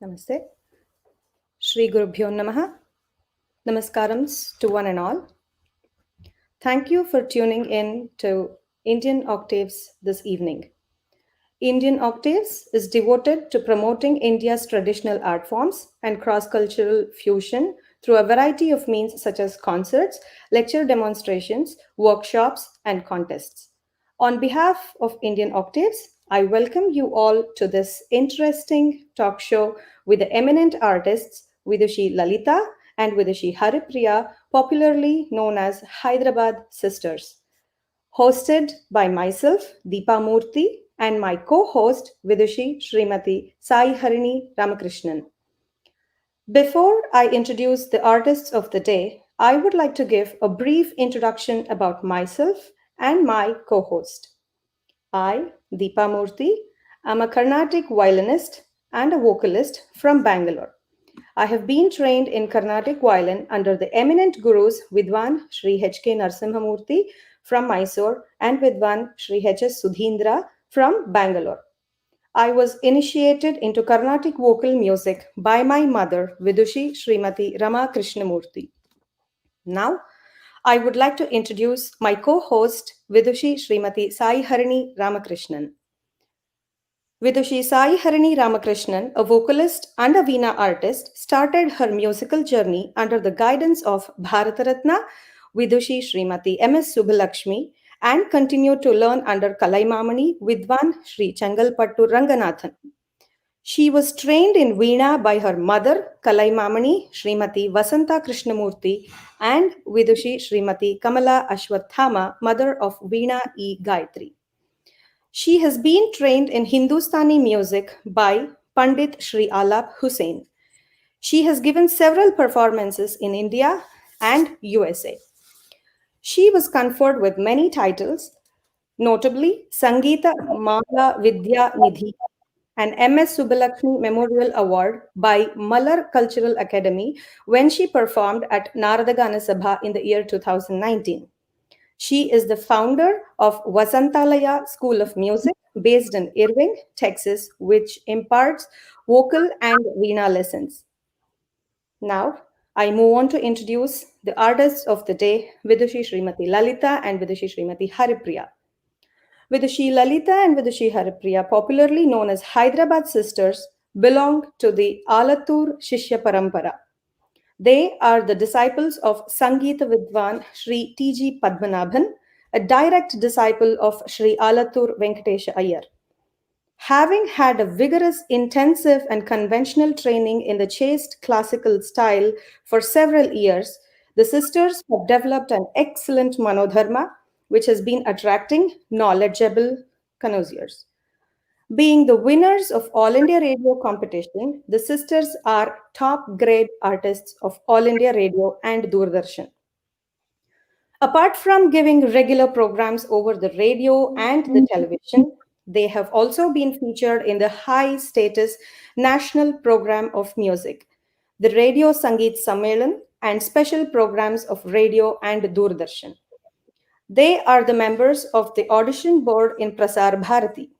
Namaste. Shri Gurubhyo Namaha. Namaskarams to one and all. Thank you for tuning in to Indian Octaves this evening. Indian Octaves is devoted to promoting India's traditional art forms and cross cultural fusion through a variety of means such as concerts, lecture demonstrations, workshops, and contests. On behalf of Indian Octaves, I welcome you all to this interesting talk show with the eminent artists Vidushi Lalitha and Vidushi Haripriya, popularly known as Hyderabad Sisters, hosted by myself, Deepa Murthy, and my co-host, Vidushi Srimati Saiharini Ramakrishnan. Before I introduce the artists of the day, I would like to give a brief introduction about myself and my co-host. I, Deepa Murthy, am a Carnatic violinist and a vocalist from Bangalore. I have been trained in Carnatic violin under the eminent gurus Vidwan Sri H.K. Narasimhamurthy from Mysore and Vidwan Sri H.S. Sudhindra from Bangalore. I was initiated into Carnatic vocal music by my mother, Vidushi Srimati Ramakrishnamurthy. Now, I would like to introduce my co-host, Vidushi Srimati Saiharini Ramakrishnan. Vidushi Saiharini Ramakrishnan, a vocalist and a Veena artist, started her musical journey under the guidance of Bharataratna Vidushi Srimati M.S. Subbalakshmi and continued to learn under Kalaimamani Vidwan Sri Changalpattu Ranganathan. She was trained in Veena by her mother, Kalaimamani Srimati Vasanta Krishnamurthy, and Vidushi Srimati Kamala Ashwathama, mother of Veena E. Gayatri. She has been trained in Hindustani music by Pandit Sri Alap Hussain. She has given several performances in India and USA. She was conferred with many titles, notably Sangeeta Mala Vidya Nidhi, an MS Subbalakshmi Memorial Award by Malar Cultural Academy when she performed at Naradagana Sabha in the year 2019. She is the founder of Vasantalaya School of Music based in Irving, Texas, which imparts vocal and veena lessons. Now, I move on to introduce the artists of the day, Vidushi Srimati Lalitha and Vidushi Srimati Haripriya. Vidushi Lalitha and Vidushi Haripriya, popularly known as Hyderabad sisters, belong to the Alatur Shishya Parampara. They are the disciples of Sangeeta Vidwan Sri T.G. Padmanabhan, a direct disciple of Sri Alatur Venkatesha Iyer. Having had a vigorous, intensive, and conventional training in the chaste classical style for several years, the sisters have developed an excellent manodharma, which has been attracting knowledgeable connoisseurs. Being the winners of All India Radio competition, the sisters are top grade artists of All India Radio and Doordarshan. Apart from giving regular programs over the radio and the television, they have also been featured in the high status national program of music, the Radio Sangeet Sammelan, and special programs of radio and Doordarshan. They are the members of the audition board in Prasar Bharati.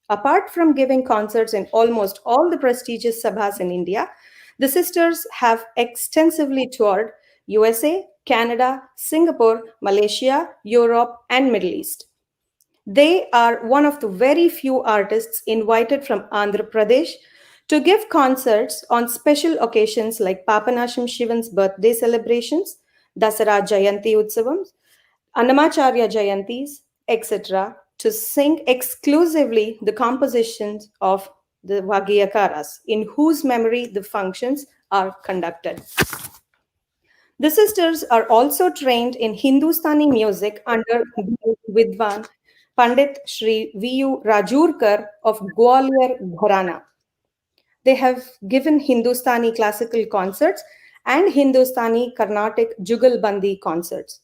Apart from giving concerts in almost all the prestigious sabhas in India, the sisters have extensively toured USA, Canada, Singapore, Malaysia, Europe, and Middle East. They are one of the very few artists invited from Andhra Pradesh to give concerts on special occasions like Papanasham Shivan's birthday celebrations, Dasara Jayanti Utsavams, Annamacharya Jayantis, etc., to sing exclusively the compositions of the Vagyakaras, in whose memory the functions are conducted. The sisters are also trained in Hindustani music under Vidwan Pandit Sri V.U. Rajurkar of Gwalior Gharana. They have given Hindustani classical concerts and Hindustani Carnatic Jugalbandi concerts.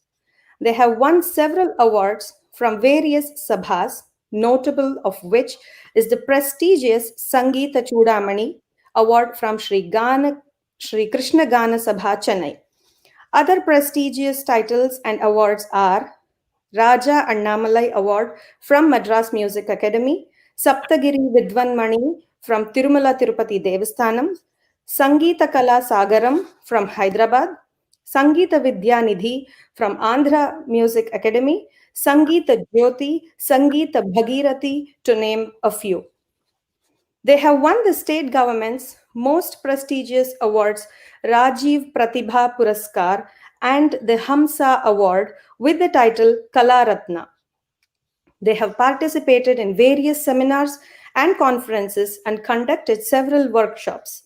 They have won several awards from various sabhas, notable of which is the prestigious Sangeeta Chudamani Award from Sri Krishna Gana Sabha, Chennai. Other prestigious titles and awards are Raja Annamalai Award from Madras Music Academy, Saptagiri Vidwan Mani from Tirumala Tirupati Devasthanam, Sangeeta Kala Sagaram from Hyderabad, Sangeeta Vidyanidhi from Andhra Music Academy, Sangeeta Jyoti, Sangeeta Bhagirathi, to name a few. They have won the state government's most prestigious awards, Rajiv Pratibha Puraskar and the Hamsa Award with the title Kala Ratna. They have participated in various seminars and conferences and conducted several workshops.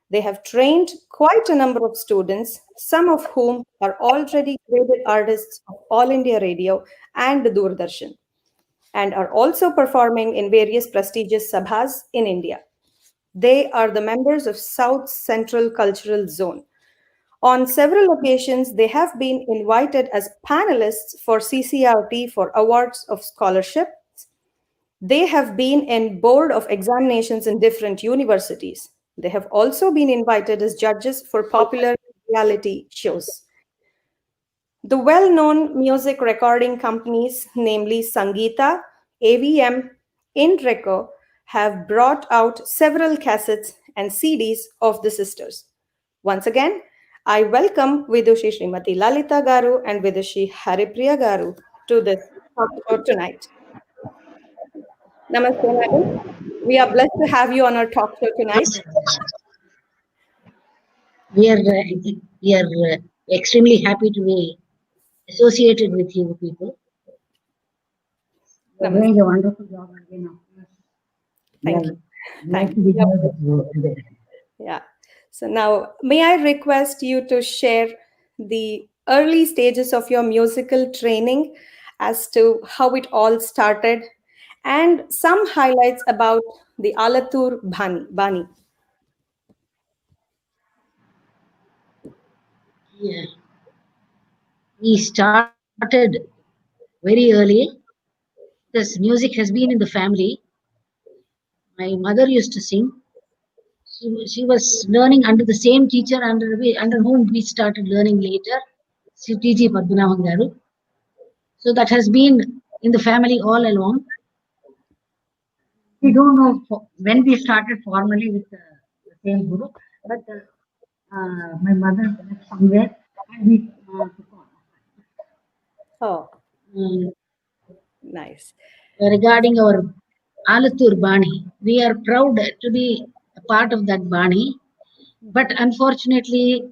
They have trained quite a number of students, some of whom are already graded artists of All India Radio and Doordarshan, and are also performing in various prestigious sabhas in India. They are the members of South Central Cultural Zone. On several occasions, they have been invited as panelists for CCRT for awards of scholarship. They have been in board of examinations in different universities. They have also been invited as judges for popular reality shows. The well-known music recording companies, namely Sangeeta, AVM, Inreco, have brought out several cassettes and CDs of the sisters. Once again, I welcome Vidushi Srimati Lalitha Garu and Vidushi Haripriya Garu to this talk show tonight. Namaste, madam. We are blessed to have you on our talk show tonight. We are extremely happy to be associated with you people. You're doing a wonderful job again. Thank you. Thank you. Yeah. So now, may I request you to share the early stages of your musical training as to how it all started and some highlights about the Alatur Bani. Yeah. We started very early because music has been in the family. My mother used to sing. She was learning under the same teacher under whom we started learning later, T.G. Padmanabhan Garu. So that has been in the family all along. We don't know when we started formally with the same guru, but my mother left somewhere and we took on. Oh, nice. Regarding our Alatur Bani, we are proud to be a part of that Bani, but unfortunately,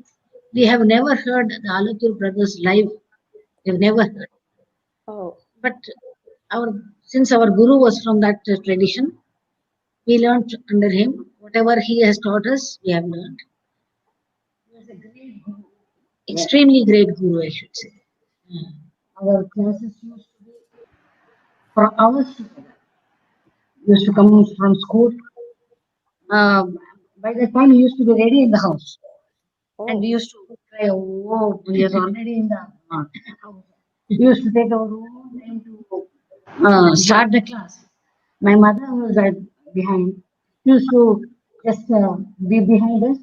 we have never heard the Alatur brothers live. We've never heard. Oh. But since our guru was from that tradition, we learned under him. Whatever he has taught us, we have learned. He was a great guru, extremely great guru, I should say. Our classes used to be for hours together. Used to come from school. By the time he used to be ready in the house. Oh. And we used to cry, oh, he is already in the house. We used to take our own time to start the class. My mother was behind. She used to just be behind us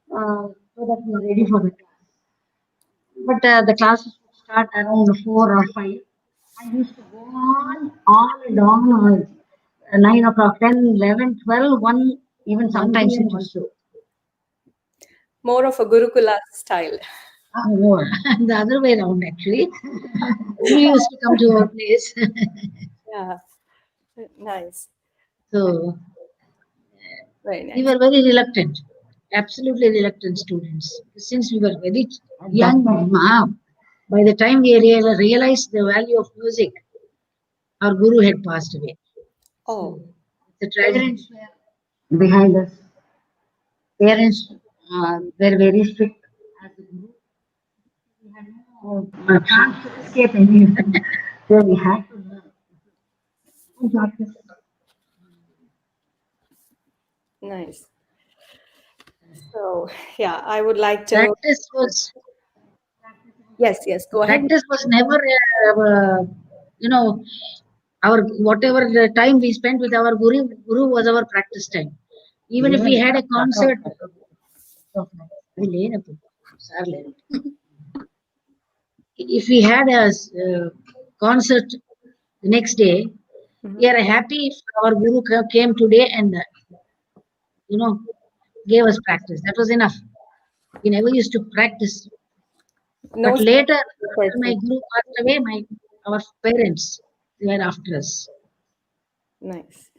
so that we were ready for the class. But the classes would start around 4 or 5. I used to go on and on. 9 o'clock, 10, 11, 12, 1, even sometimes it was so. More of a Gurukula style. More. The other way around, actually. We used to come to our place. Yeah, nice. So, very nice. We were very reluctant, absolutely reluctant students. Since we were very young, by the time we realized the value of music, our guru had passed away. Oh. The parents were behind us. Parents were very strict as a guru. We had no chance to escape anything. So we had to learn. Nice. So, yeah, I would like to. Practice was. Yes, go ahead. Practice was never, our whatever the time we spent with our guru was our practice time. Even if we had a concert, if we had a concert the next day, we are happy if our guru came today and gave us practice. That was enough. We never used to practice. No But later, after my person. guru passed away, our parents were after us. Nice.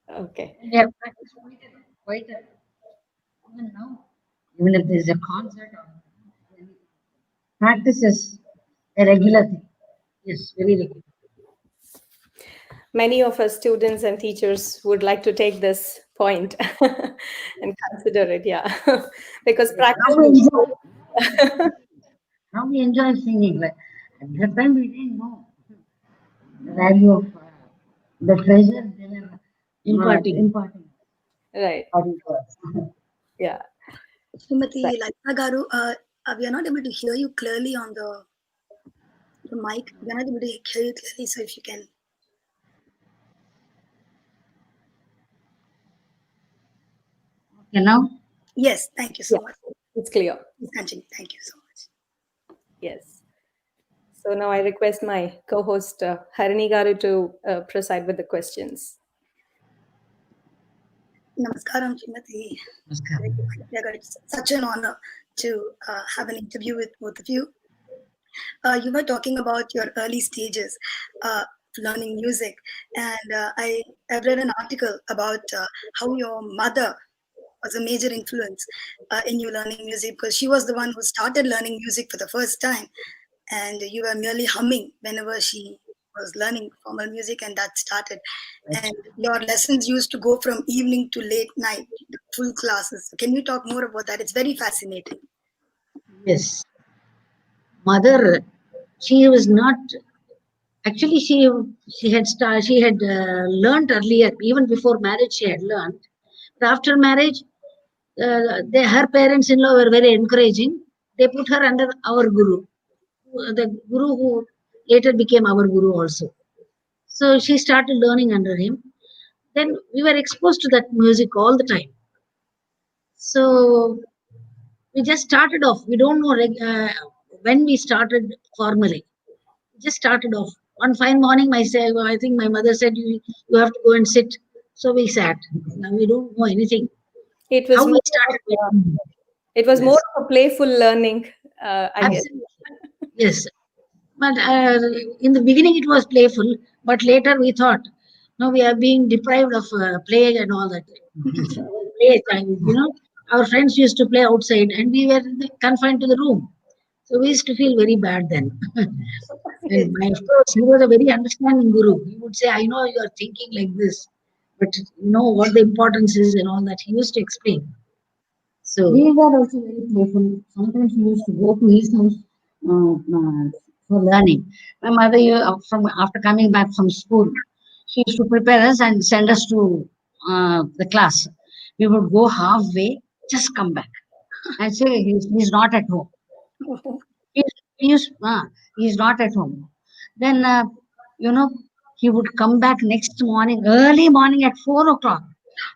Okay. And we have practiced even now. Even if there's a concert or anything, practice is a regular thing. Yes, very regular. Many of us students and teachers would like to take this point and consider it, yeah. Because Yes, practice. now we enjoy singing. Like at that time, we didn't know the value of the treasure they were imparting Right. to us. Yeah. Srimati Lalitha Garu, we are not able to hear you clearly on the mic. We are not able to hear you clearly, so if you can. Okay, now? Yes, thank you so Yeah. much. It's clear. Please continue. Thank you so much. Yes. So now I request my co-host Harini Garu to preside with the questions. Namaskaram, Srimati. Namaskar. It's such an honor to have an interview with both of you. You were talking about your early stages learning music, and I've read an article about how your mother was a major influence in you learning music, because she was the one who started learning music for the first time, and you were merely humming whenever she was learning formal music, and that started. And your lessons used to go from evening to late night, full classes. Can you talk more about that? It's very fascinating. Yes. Mother, she was not actually she had learned earlier, even before marriage she had learned. But after marriage, her parents-in-law were very encouraging. They put her under our guru, the guru who later became our guru also. So she started learning under him. Then we were exposed to that music all the time. So we just started off. We don't know when we started formally. We just started off. One fine morning, I think my mother said, you have to go and sit. So we sat. Now we don't know anything. It was How we more started of, with it was more yes. of a playful learning, I guess. Absolutely. Yes. But in the beginning, it was playful. But later, we thought, no, we are being deprived of play and all that. Play time, our friends used to play outside, and we were confined to the room. So we used to feel very bad then. And of course, he was a very understanding guru. He would say, I know you are thinking like this, but you know what the importance is and all that. He used to explain. So we were also very playful. Sometimes we used to go to his house for learning. My mother, from after coming back from school, she used to prepare us and send us to the class. We would go halfway, just come back, and say he's not at home. He's, he's, uh, he's not at home. Then you know he would come back next morning, early morning at 4 o'clock,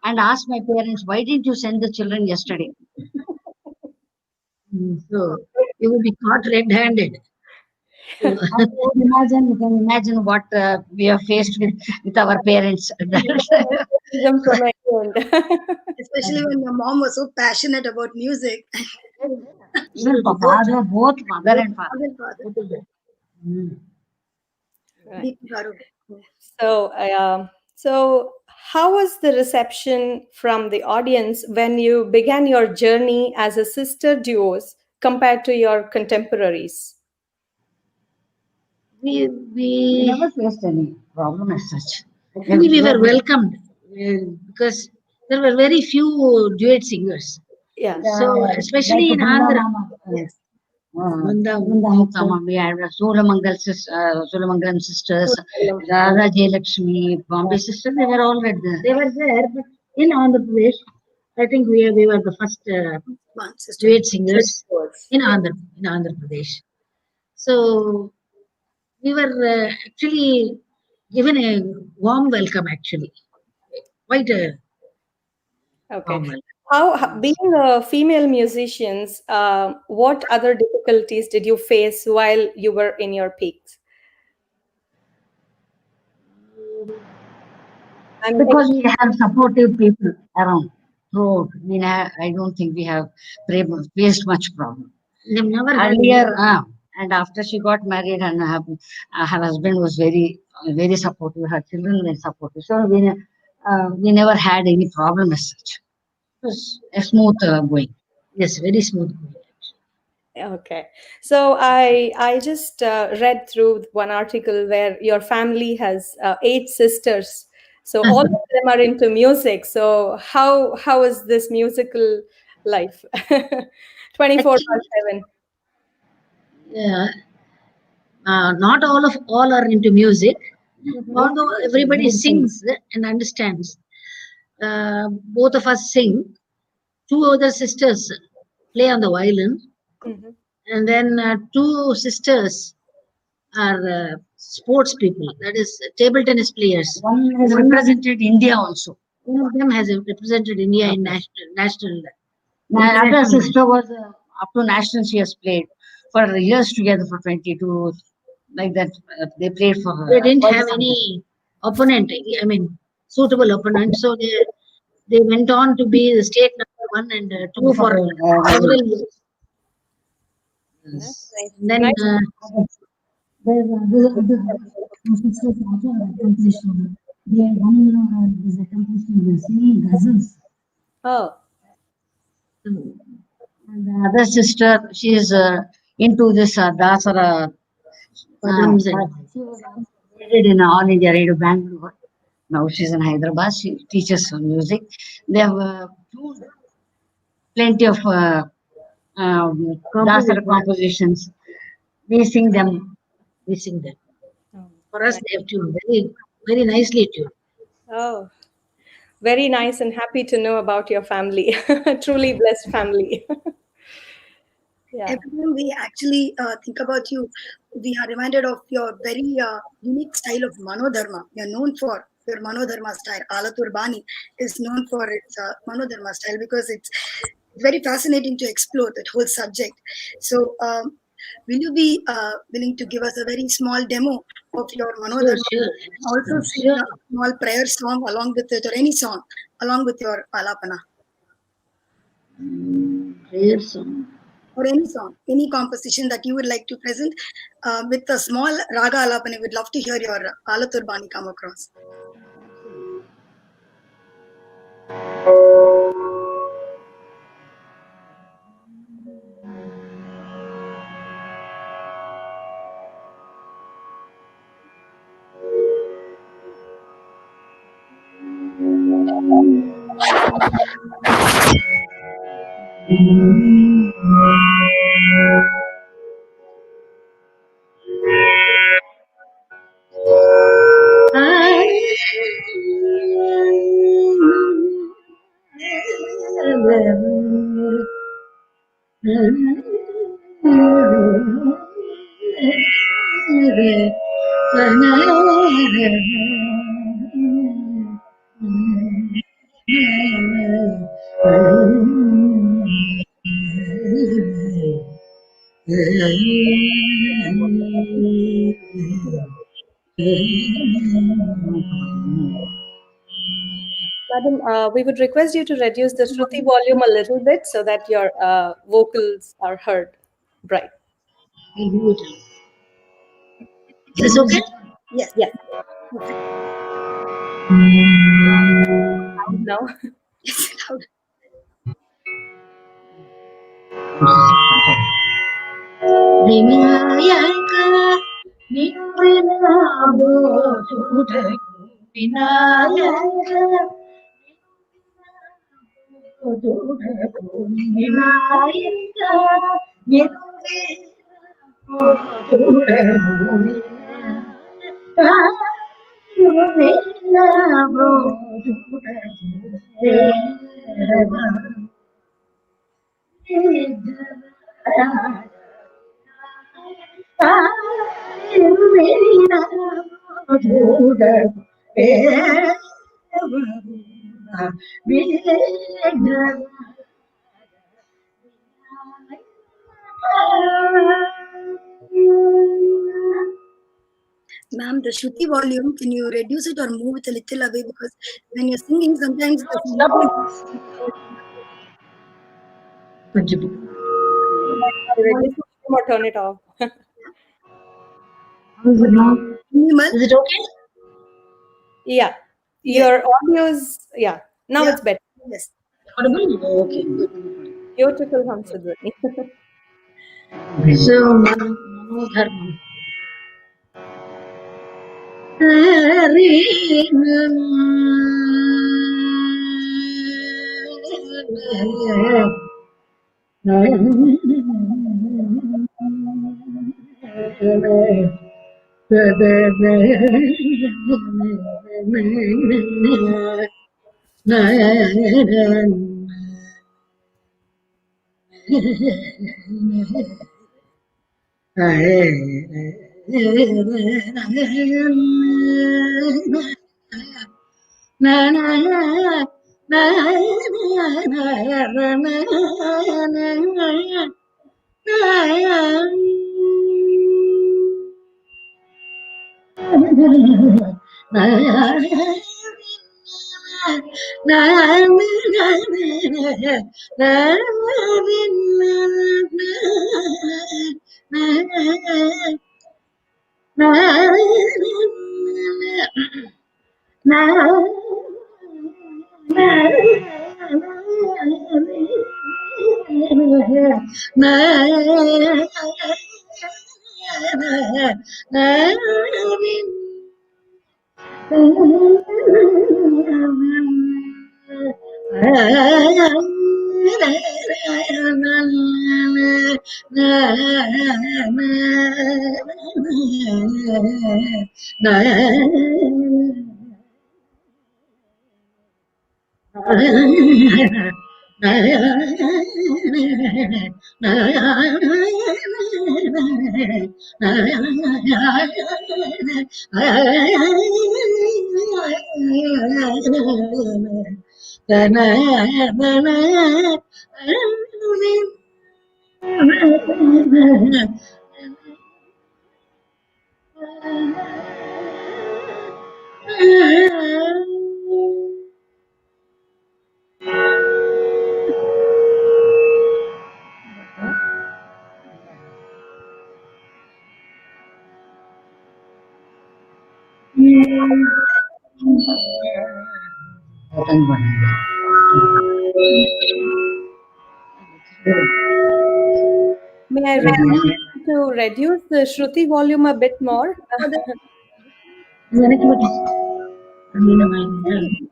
and ask my parents, "Why didn't you send the children yesterday?" So you will be caught red-handed. So, you can imagine what we are faced with our parents. From my end. Especially when your mom was so passionate about music. Even father, both mother and father. Mother and father. Both of them. Mm. Right. Deepa Garu. So how was the reception from the audience when you began your journey as a sister duos compared to your contemporaries? We never faced any problem as such. Maybe we were welcomed because there were very few duet singers. Yeah. So especially in Andhra, yes. We had Sulamangalam sisters, Radha Jayalakshmi, Bombay sisters, they were all there. They were there, but in Andhra Pradesh, I think we were the first One sister. duet singers in Andhra Pradesh. So we were actually given a warm welcome, actually. Quite a Okay. warm welcome. Being female musicians, what other difficulties did you face while you were in your peaks? Because we have supportive people around. road. I don't think we have faced much problem. They've never earlier, and after she got married, and her husband was very supportive. Her children were supportive. So we never had any problem as such. It was a smooth going. Yes, very smooth going. Okay. So I just read through one article where your family has 8 sisters. So all of them are into music. So how is this musical life? 24 by Actually, 7. uh, not all are into music, Mhm. although everybody sings and understands. Both of us sing. Two other sisters play on the violin, Mhm. and then two sisters are sports people. That is table tennis players. One has represented India also. One of them has represented India in national. My other sister was up to national. She has played for years together for 22, like that. They played for. They didn't have any opponent. I mean, suitable opponent. So they went on to be the state number one and two for several years. That's Yes. nice. And then Nice. there's other sisters also accomplished. One is accomplished in singing ghazals. Oh. And the other sister, she is into this Dasara Padams. She was educated in All India Radio Bangalore. Now she's in Hyderabad. She teaches music. They have plenty of Dasara compositions. We sing them. We sing them. Oh, For us, nice. they have tuned very nicely tuned. Oh, very nice and happy to know about your family. Truly blessed family. Yeah. Every time we actually think about you, we are reminded of your very unique style of Manodharma. You're known for your Manodharma style. Alatur Bani is known for its Manodharma style because it's very fascinating to explore that whole subject. So, will you be willing to give us a very small demo of your Sure, Manodharma? sure. Also, sing Sure. a small prayer song along with it, or any song along with your Alapana, Prayer song. or any song, any composition that you would like to present with a small raga alapana. We'd love to hear your Alatur Bani come across. Madam, we would request you to reduce the Shruti volume a little bit so that your vocals are heard. Right. I'll do it. Is this okay? Yes, Yes. perfect. Now. Yes, loud. Vinayaka ನಿನ್ನಬೋಧುಡ Vinayaka Vinayaka ma'am, the Shruti volume, can you reduce it or move it a little away? Because when you're singing, sometimes the కొంచెం Reduce the volume or turn it off. how is it now? minimal. Is it okay? Yeah. Yes. Your audio is, yeah. Now Yeah. it's better. Yes. Audible? Okay, good. Beautiful, Hamsadwani. So, Manohar. May I request you to reduce the Shruti volume a bit more?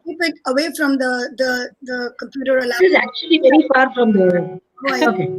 Keep it away from the computer or It is laptop. actually very far from the. Why? Okay.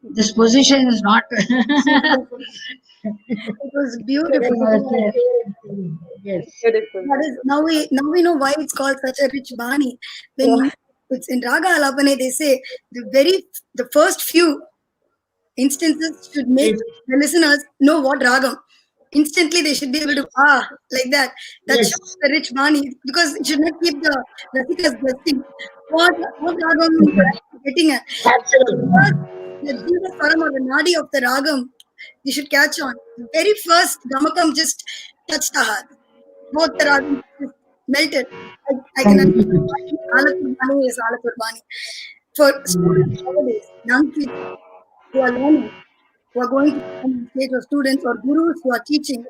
This position is not. It was beautiful. Yes. Beautiful. That is now we know why it's called such a rich bani. When it's in Raga Alapane, they say the first few instances should make the listeners know what ragam. Instantly they should be able to like that. That Yes. shows the rich bani because it should not keep the Rasikas guessing. what ragam you are getting at. Absolutely. First, the Jiva Swaram or the Nadi of the ragam, you should catch on. The very first gamakam just touched the heart. Both the ragam just melted. I can understand why Alapurbani is Alapurbani. For students nowadays, young kids who are learning, who are going to become state of students or gurus who are teaching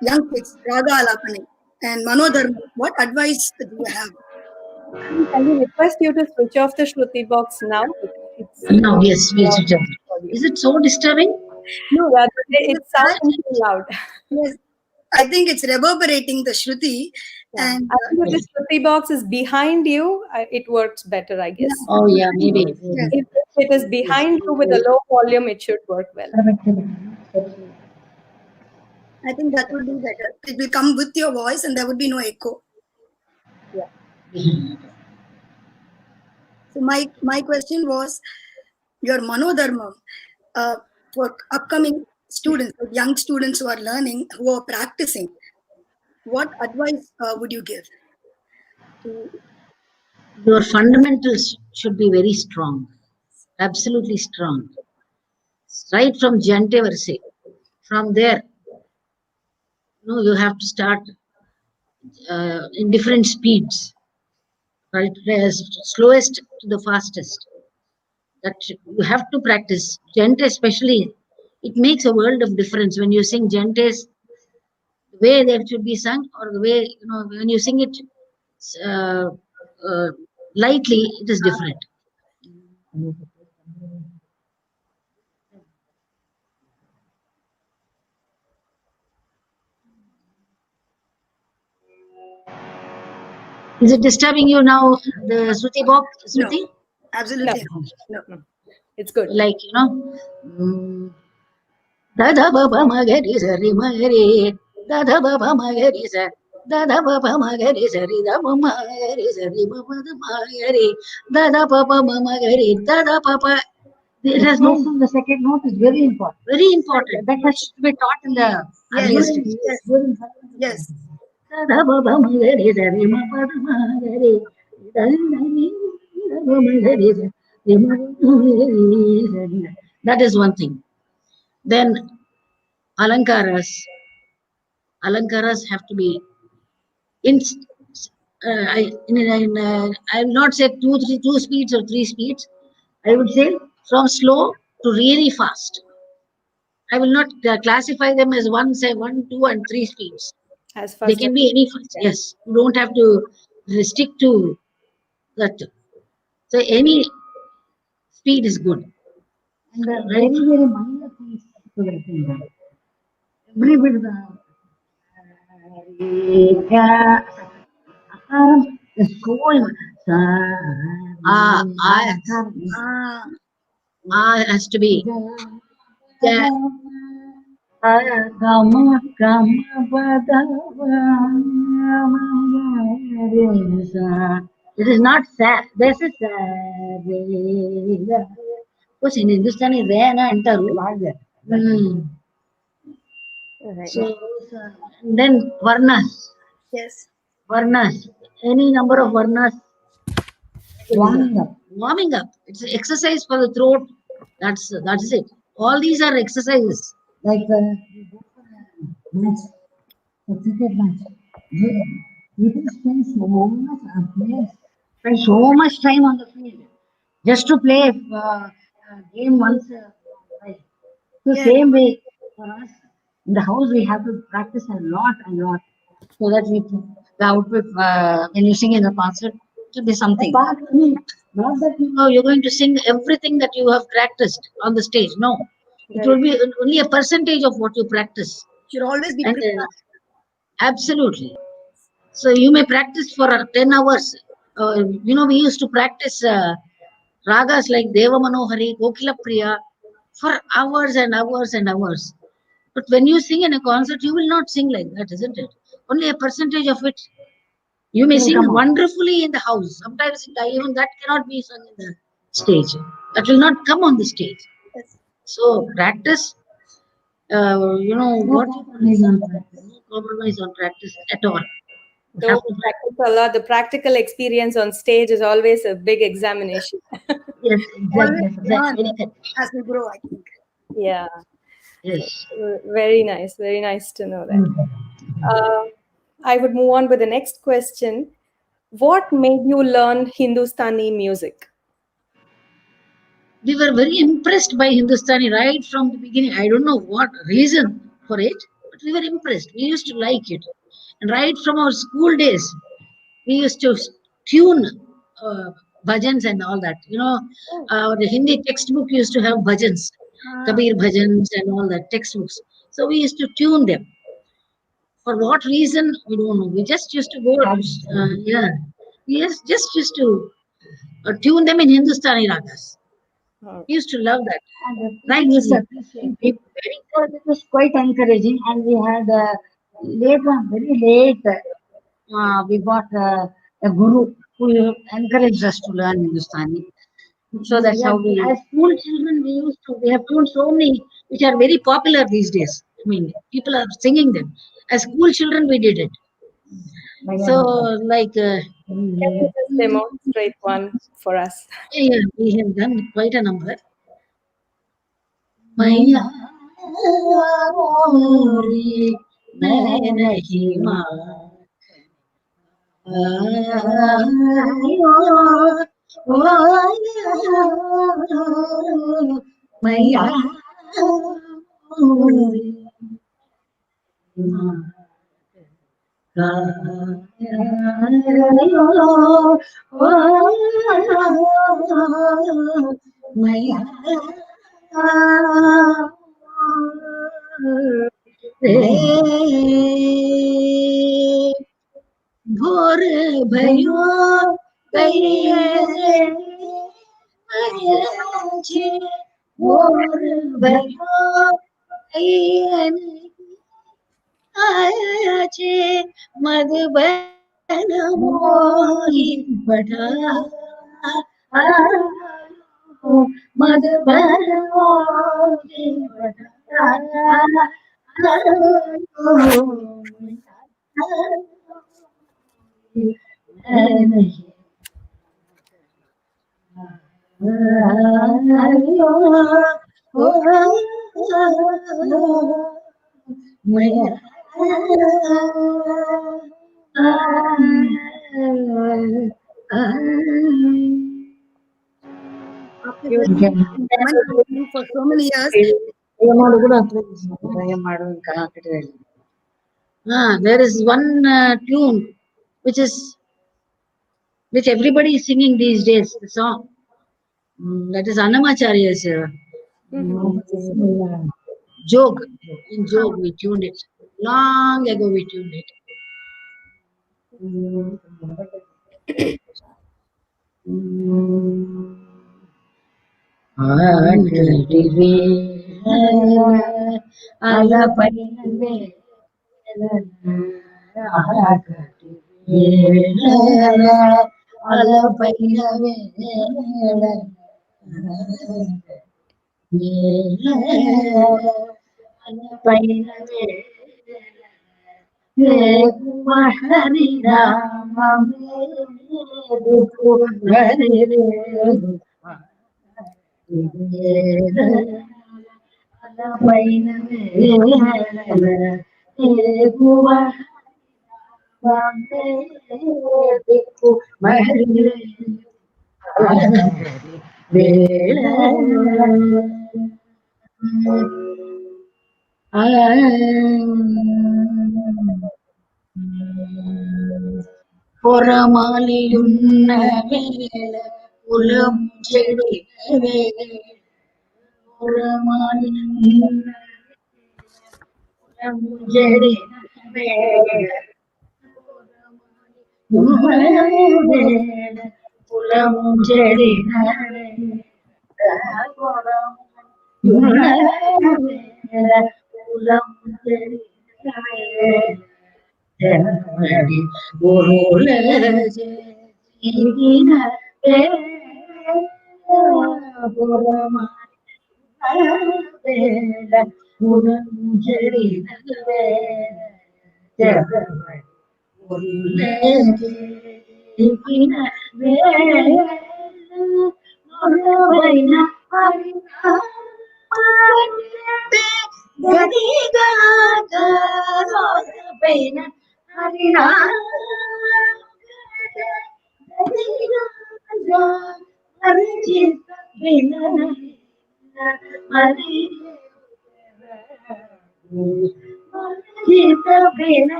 young kids Raga Alapani and Manodharma, what advice do you have? Can we request you to switch off the Shruti box now? Because it's No, yes, we should. for you. Is it so disturbing? No, Because it's that, sounding too loud. yes, I think it's reverberating the Shruti Yeah. and I think if the Shruti box is behind you, it works better, I guess. Oh, yeah, maybe. yes, If it is behind you with a low volume, it should work well. I think that would be better. It will come with your voice and there would be no echo. Yeah. So my question was your Manodharma for upcoming students, young students who are learning, who are practicing. What advice would you give to? Your fundamentals should be very strong, absolutely strong. Right from Jante Verse. From there, you have to start in different speeds, right? Slowest to the fastest. That you have to practice. Jante especially, it makes a world of difference when you sing Jantes, the way they should be sung, or the way, when you sing it uh, uh, lightly, it is different. Is it disturbing you now, the Shruti box, No, Shruti? absolutely no. No, it's good. Like, Dada Baba Magari Sari Magari, Dada Baba Magari Sari, Dada Baba Magari Sari, Dada Magari Sari, Baba Magari, Dada Baba Magari, Dada Papa. It has no. The second note is very important. Very important. That has to be taught in the Yes, earlier stage. yes, yes. Dada Baba Magari Sari, Baba Magari, Dada Magari Sari, that is one thing. Then alankaras. Alankaras have to be in. I will not say two speeds or three speeds. I would say from slow to really fast. I will not classify them as one, two, and three speeds. As They fast as can be any fast. Yes, you don't have to restrict to that. So any speed is good. And very, very minor things to the thing. Every bit of is so Ah, has to be. It is not sad. This is because in Hindustani, Rena antaru. right. So then Varnas. yes, Varnas. Any number of Varnas. Warming up. Warming up. It's an exercise for the throat. That's it. All these are exercises. Like match, a cricket match. People spend so much players spend so much time on the field just to play a game once. Right. The yes, same way for us in the house, we have to practice a lot and lot so that the output when you sing in the concert to be something. Apart from it, not that you're going to sing everything that you have practiced on the stage. No, it will be only a percentage of what you practice. should always be And prepared. absolutely. So you may practice for 10 hours. We used to practice ragas like Deva Manohari, Kokila Priya for hours and hours and hours. But when you sing in a concert, you will not sing like that, isn't it? Only a percentage of it. You may sing wonderfully in the house. Sometimes even that cannot be sung in the stage. That will not come on the stage. Yes. So practice, what no compromise on practice at all. Though the practical experience on stage is always a big examination. Yes, Always exactly. learn Very correct. as we grow, I think. Yeah. Yes. Very nice. Very nice to know that. Mm. I would move on with the next question. What made you learn Hindustani music? We were very impressed by Hindustani right from the beginning. I don't know what reason for it, but we were impressed. We used to like it. And right from our school days, we used to tune uh, bhajans and all that. The Hindi textbook used to have bhajans, Ah, Kabir bhajans and all that textbooks. So we used to tune them. For what reason, we don't know. We just used to go, yeah. We just used to tune them in Hindustani ragas. Oh, We used to love that. And Right? people used to appreciate it. So it was quite encouraging, and we had later on, very late, we got a guru who encouraged us to learn Hindustani. So that's how we, as school children, we have tuned so many which are very popular these days. I mean, people are singing them. As school children, we did it. So, like, can you just demonstrate one for us? yeah, we have done quite a number. Maya Mori Nanahima Maya Mori Maya भोर भयो गइए छे भोर भयो गइए आया छे मधुबन मोही पठा मधुबन मोही after listening to Raman for so many years, there is one tune which is which everybody is singing these days. The song that is Annamacharya's Jog. In Jog, we tuned it. Long ago, we tuned it. ஆகடிவே அலபைனவே அலபைனவே அலபைனவே Hari ராமமே Hari ரே பொறமாலியுண்ண வேல உலம் செடி வேல பொறமாலியுண்ண உலம் செடி வேல உலம் செடி உலம் செடி ஜனமடி போல செய்தின புறமா உடன் செடி ஜனமடி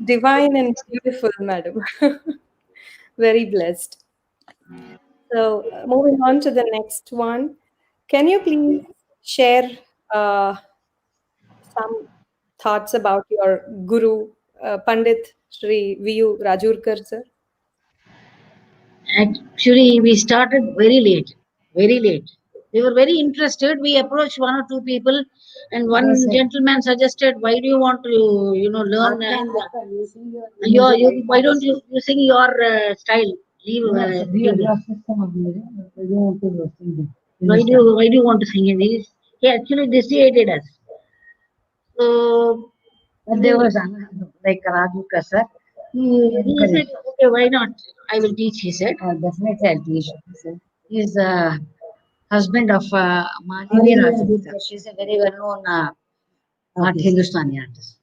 Divine and beautiful, madam. Very blessed. So, moving on to the next one. Can you please share uh, some thoughts about your guru, Pandit Sri V.U. Rajurkar, sir? Actually, we started very late, very late. We were very interested. We approached one or two people, and one gentleman suggested, "Why do you want to, learn? Why don't you sing your style? Why do you want to sing it?" He actually dissuaded us. So But there was another, like Raju sir. he said, "Okay, why not? I will teach." He said, Definitely I'll teach. He's the husband of Madhavi Raju. She's a very well-known art Hindustani artist.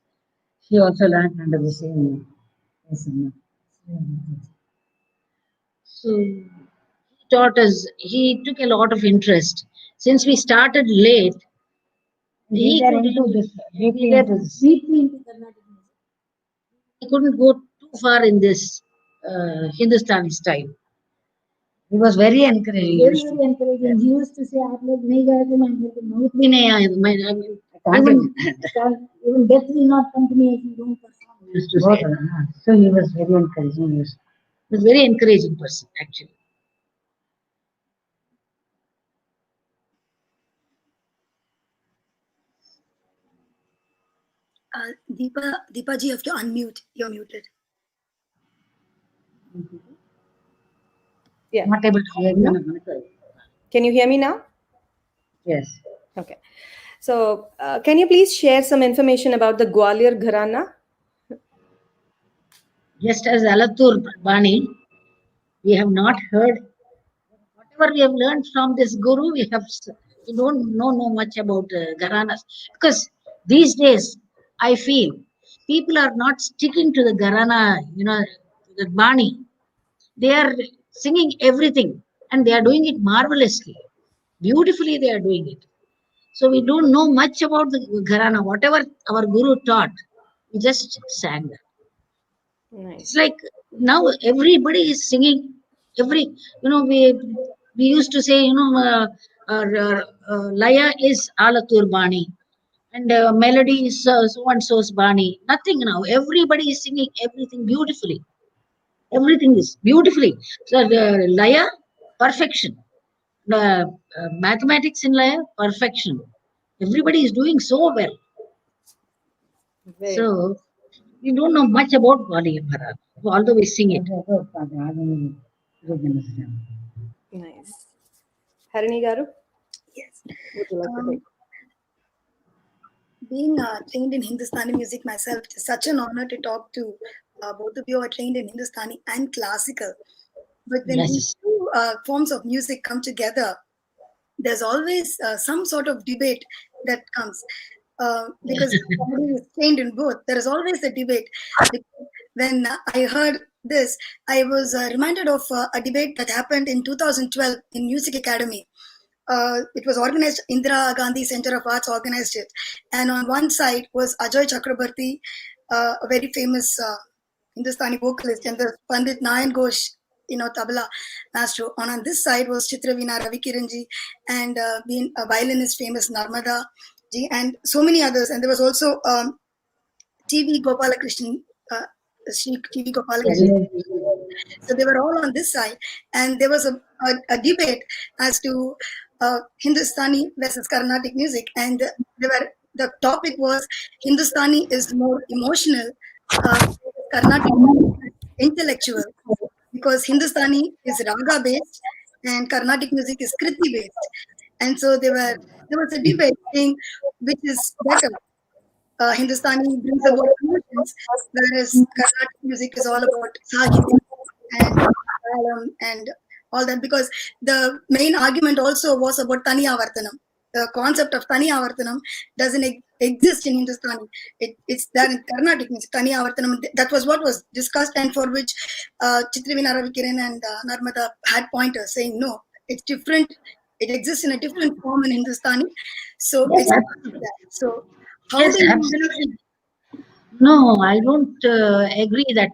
She also learned under the same person. So he taught us. He took a lot of interest. Since we started late, He he were could, into this, deeply we were into this. deeply into Carnatic music. He couldn't go too far in this Hindustani style. He was very encouraging. Very, very encouraging. He used to say, "आप लोग नहीं गए तो मैं मेरे को mouth भी नहीं आया." I mean, even death will not come to me if you don't perform. He used to say. So he was very encouraging. He was a very encouraging person, actually. Deepa ji, you have to unmute. You're muted. Yeah. Not able to hear you. Can you hear me now? Yes. Okay. So, can you please share some information about the Gwalior Gharana? Just as Alatur Bani, we have not heard whatever we have learned from this guru. We don't know much about Gharanas, because these days I feel people are not sticking to the Gharana, the Bani. They are singing everything, and they are doing it marvelously, beautifully. They are doing it. So we don't know much about the Gharana. Whatever our guru taught, we just sang that. Nice. It's like now everybody is singing. We used to say, Laya is Alatur Bani, and melody is so and so's Bani. Nothing now. Everybody is singing everything beautifully. Everything is beautifully. So the Laya, perfection. The mathematics in Laya, perfection. Everybody is doing so well. Very So we don't know much about Bali and Bharat, although we sing it. nice. Harini Garu, Yes. would you like to take? Being trained in Hindustani music myself, it is such an honor to talk to both of you who are trained in Hindustani and classical. But when Yes. these two forms of music come together, there's always some sort of debate that comes. Because somebody is trained in both, there is always a debate. Because when I heard this, I was reminded of a debate that happened in 2012 in Music Academy. It was organized, Indira Gandhi Center of Arts organized it. And on one side was Ajoy Chakrabarti, a very famous Hindustani vocalist, and the Pandit Nayan Ghosh, tabla maestro. On this side was Chitravina Ravikiranji, and being a violinist famous Narmada ji, and so many others. And there was also TV Gopalakrishnan, TV Gopalakrishnan. So they were all on this side, and there was a debate as to Hindustani versus Carnatic music, and the topic was Hindustani is more emotional, Carnatic intellectual, because Hindustani is raga based and Carnatic music is kriti based, and so there was a debate saying which is better. Hindustani brings about emotions, whereas Carnatic music is all about sahitya and talam and all that. Because the main argument also was about Taniyavartanam. The concept of Taniyavartanam doesn't exist in Hindustani. It's there in Carnatic music. Taniyavartanam, that was what was discussed, and for which Chitrivina Ravikiran and Narmada had pointers saying no, it's different. It exists in a different form in Hindustani. So Yes, it's absolutely. so how Yes, do you absolutely. No, I don't agree that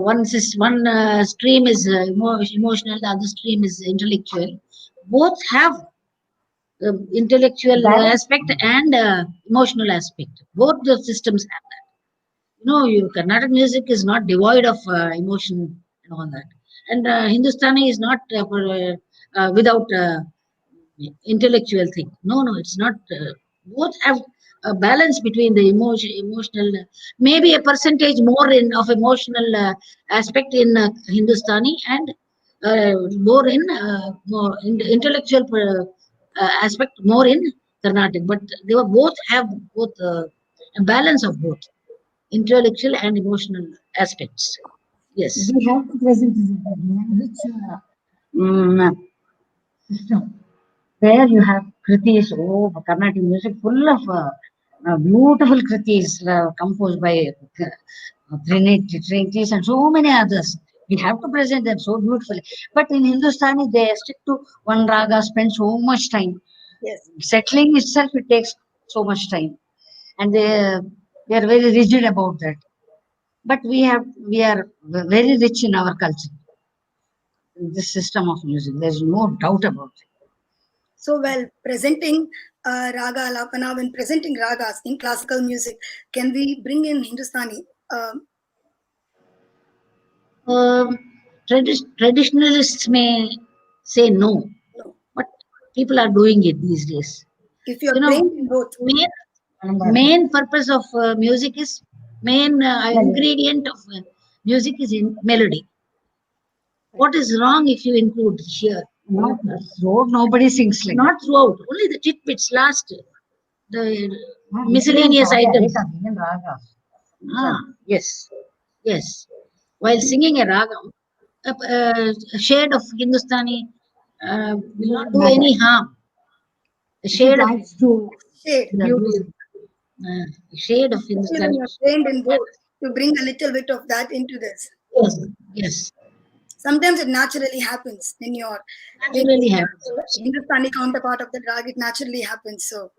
one stream is emotional, the other stream is intellectual. Both have intellectual Balance. aspect and emotional aspect. Both the systems have that. Carnatic music is not devoid of emotion and all that, and Hindustani is not without intellectual thing. No, no, it's not. Both have a balance between the emotional, maybe a percentage more in of emotional aspect in Hindustani, and more in the intellectual aspect more in Carnatic. But they were both have both a balance of both intellectual and emotional aspects. Yes. We have to present this in a rich mm, system where you have kritis, oh, Carnatic music full of beautiful kritis composed by Trinities and so many others. We have to present them so beautifully. But in Hindustani, they stick to one raga, spend so much time. yes? Settling itself, it takes so much time. And they are very rigid about that. But we are very rich in our culture, in this system of music. There's no doubt about it. So, well, presenting raga alapana, when presenting ragas in classical music, can we bring in Hindustani? Um, Traditionalists may say no, No. but people are doing it these days. If you You are know, trained in both, main And main purpose of music is main ingredient of music is in melody. What is wrong if you include here? not road, nobody sings like Not throughout, only the titbits, last, the that. miscellaneous items. Indian ragas. Ah, yes, yes. While singing a ragam, a shade of Hindustani will not do any harm. A It shade of adds to shade. the beauty, music. shade of Especially when Hindustani. you are trained in both, to bring a little bit of that into this. Yes, yes, Sometimes it naturally happens when naturally you happens. Hindustani counterpart of the rag. It naturally happens. So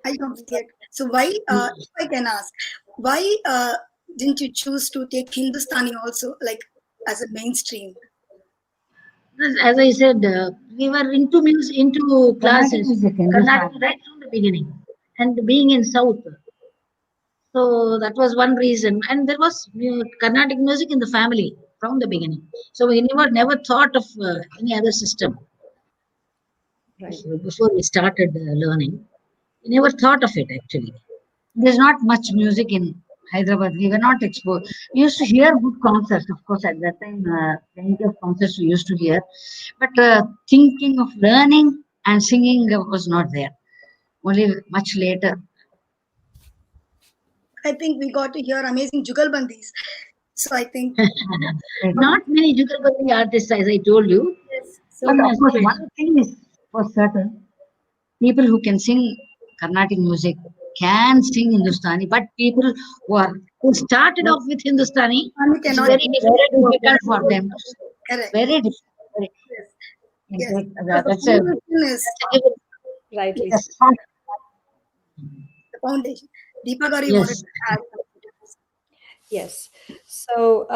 I completely agree. So why, if I can ask, why didn't you choose to take Hindustani also, like as a mainstream? As I said, we were into music, into Carnatic classes, music, Carnatic Hindustani. right from the beginning, and being in South, so that was one reason. And there was Carnatic music in the family from the beginning. So we never thought of any other system Right. before we started learning. We never thought of it actually. There's not much music in Hyderabad. We were not exposed. We used to hear good concerts, of course, at that time, plenty of concerts we used to hear. But thinking of learning and singing was not there. Only much later. I think we got to hear amazing jugalbandis. So I think Not many Jugalbandi artists, as I told you. yes. But So In of course, one thing is for certain people who can sing Carnatic music can sing Hindustani, but people who are who started off with Hindustani, Swami it's cannot very difficult for them to sing. correct. very different. Very, Yes, in yes. fact, Because the that's a foundation is That's a given. Rightly yes, said. the foundation. Deepa Gauri wanted Yes. to add something to this. Yes. So,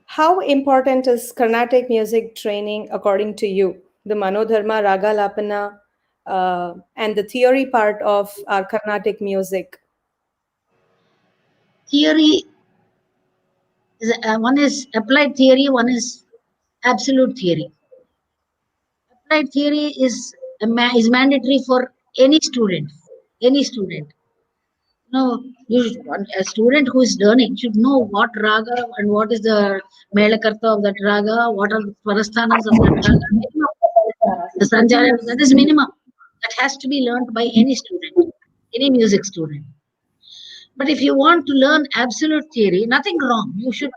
how important is Carnatic music training according to you? The Manodharma, Raga Lapana, and the theory part of our Carnatic music. Theory is one is applied theory, one is absolute theory. Applied theory is is mandatory for any student, any student. No, a student who is learning should know what raga and what is the melakarta of that raga, what are the swarasthanas of that raga. Minimum. The sanjara, that is minimum. That has to be learned by any student, any music student. But if you want to learn absolute theory, nothing wrong. You should.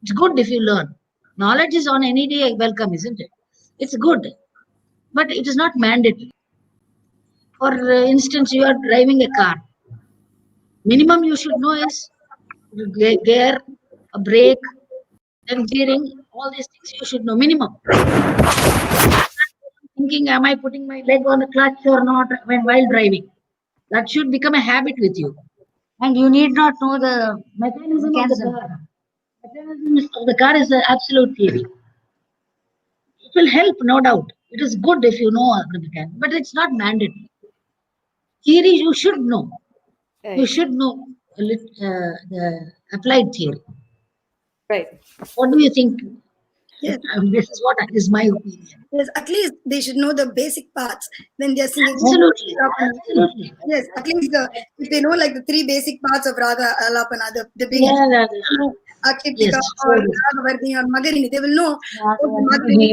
It's good if you learn. Knowledge is on any day welcome, isn't it? It's good, but it is not mandatory. For instance, you are driving a car. Minimum you should know is gear, a brake, then gearing. All these things you should know. Minimum. Thinking, am I putting my leg on the clutch or not when while driving? That should become a habit with you. And you need not know the Mechanism of the mechanism. car. Mechanism of the car is an absolute theory. It will help, no doubt. It is good if you know the mechanism, but it's not mandatory. Theory you should know. You Right. should know the applied theory. Right. What do you think? Yes. This is what is my opinion. Yes, at least they should know the basic parts when they're singing. Absolutely, absolutely. Yes, at least if they know like the three basic parts of Raga Alapana, the big Yeah, Akshiptika yes, or so Ragavardhini or Magarini, they will know what the Magarini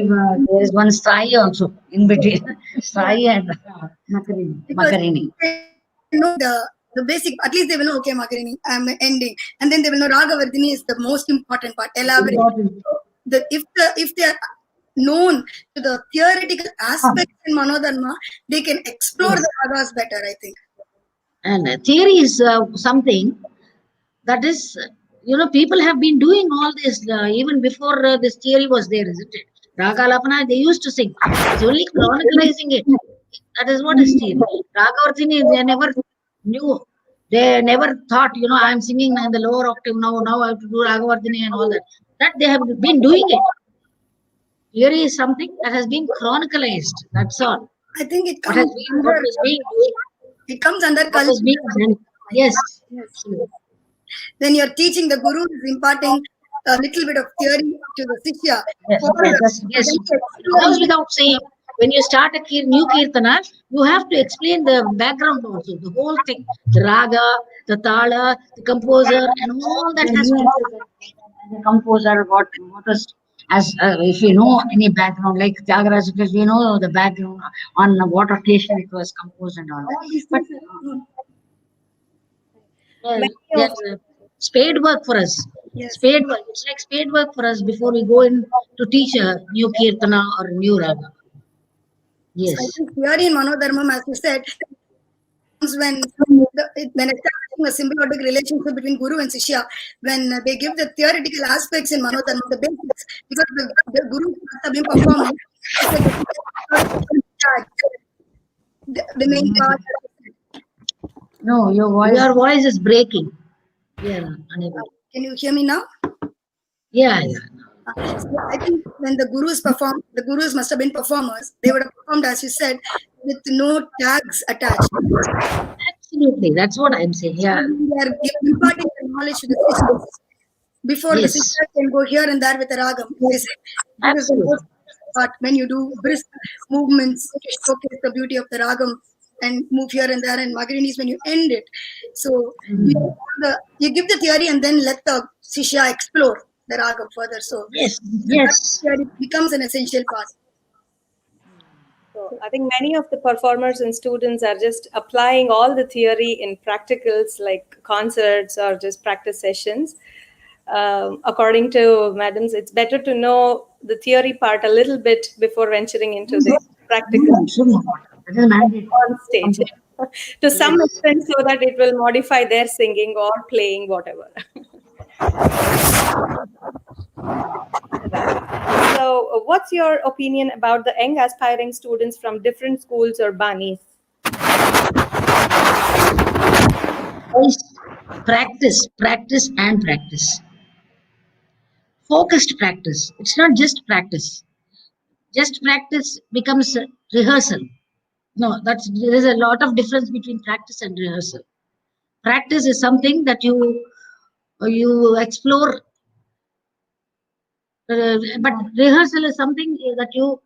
There is one Sai also in between. Sai and Makarini. because Makarini. they know the basic. At least they will know okay Magarini, I'm ending, and then they will know Ragavardhini is the most important part. Elaborate. important. If they are known to the theoretical aspects in Manodharma, they can explore the ragas better, I think. And theory is something that is, people have been doing all this even before this theory was there, isn't it? Raga Lapana, they used to sing. It's only chronicalizing it. That is what is theory. Ragavardhini, they never knew. They never thought, I'm singing in the lower octave now I have to do Ragavardhini and all that. That they have been doing it. Theory is something that has been chronicalized. That's all. I think it What comes has been, what was being doing, under what was culture. being done. Yes. When you're teaching, the guru is imparting a little bit of theory to the Shishya. Yes. It goes without saying. When you start a new kirtana, you have to explain the background also, the whole thing, the raga, the tala, the composer, and all that has to be. As a composer, what is as if you know any background like Tyagaraja, because we know the background on what occasion it was composed and all that. But Spade work for us. Yes. Spade work. It's like spade work for us before we go in to teach a new kirtana or a new raga. Yes. So I think theory in Manodharmam, as you said, comes when establishing a symbiotic relationship between Guru and Shishya, when they give the theoretical aspects in Manodharmam, the basics, because the Guru must have been performing. The main part. no, Your voice is breaking. Yeah, unable. Can you hear me now? Yeah. So I think when the Gurus perform, the Gurus must have been performers. They would have performed, as you said, with no tags attached. Absolutely. That's what I'm saying. Yeah. They are imparting the knowledge to the Shishya before the Yes. Shishya can go here and there with a ragam. This is the Absolutely. most part when you do brisk movements to showcase the beauty of the ragam and move here and there, and Magarini is when you end it. So you give the theory and then let the Shishya explore the ragam further. So Yes. that theory becomes an essential part. So I think many of the performers and students are just applying all the theory in practicals like concerts or just practice sessions. According to madams, it's better to know the theory part a little bit before venturing into the practical on stage to some extent, so that it will modify their singing or playing, whatever. So, what's your opinion about the young aspiring students from different schools or banis? Practice. Focused practice. It's not just practice. Just practice becomes rehearsal. No, there is a lot of difference between practice and rehearsal. Practice is something that you explore, but rehearsal is something that you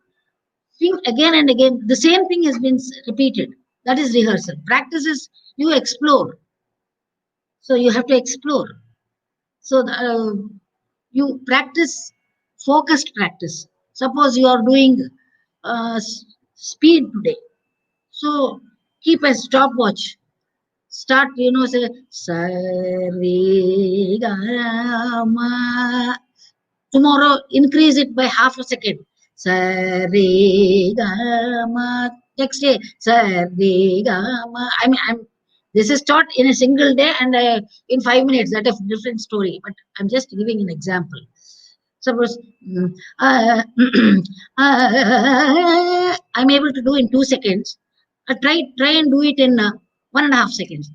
think again and again. The same thing has been repeated. That is rehearsal. Practice is you explore. So you have to explore. So you practice focused practice. Suppose you are doing speed today. So keep a stopwatch. Start, say sa re ga ma. Tomorrow, increase it by half a second. Sa re ga ma. Next day, sa re ga ma. This is taught in a single day and in 5 minutes. That is a different story. But I'm just giving an example. Suppose I'm able to do in 2 seconds. Try and do it in 1.5 seconds.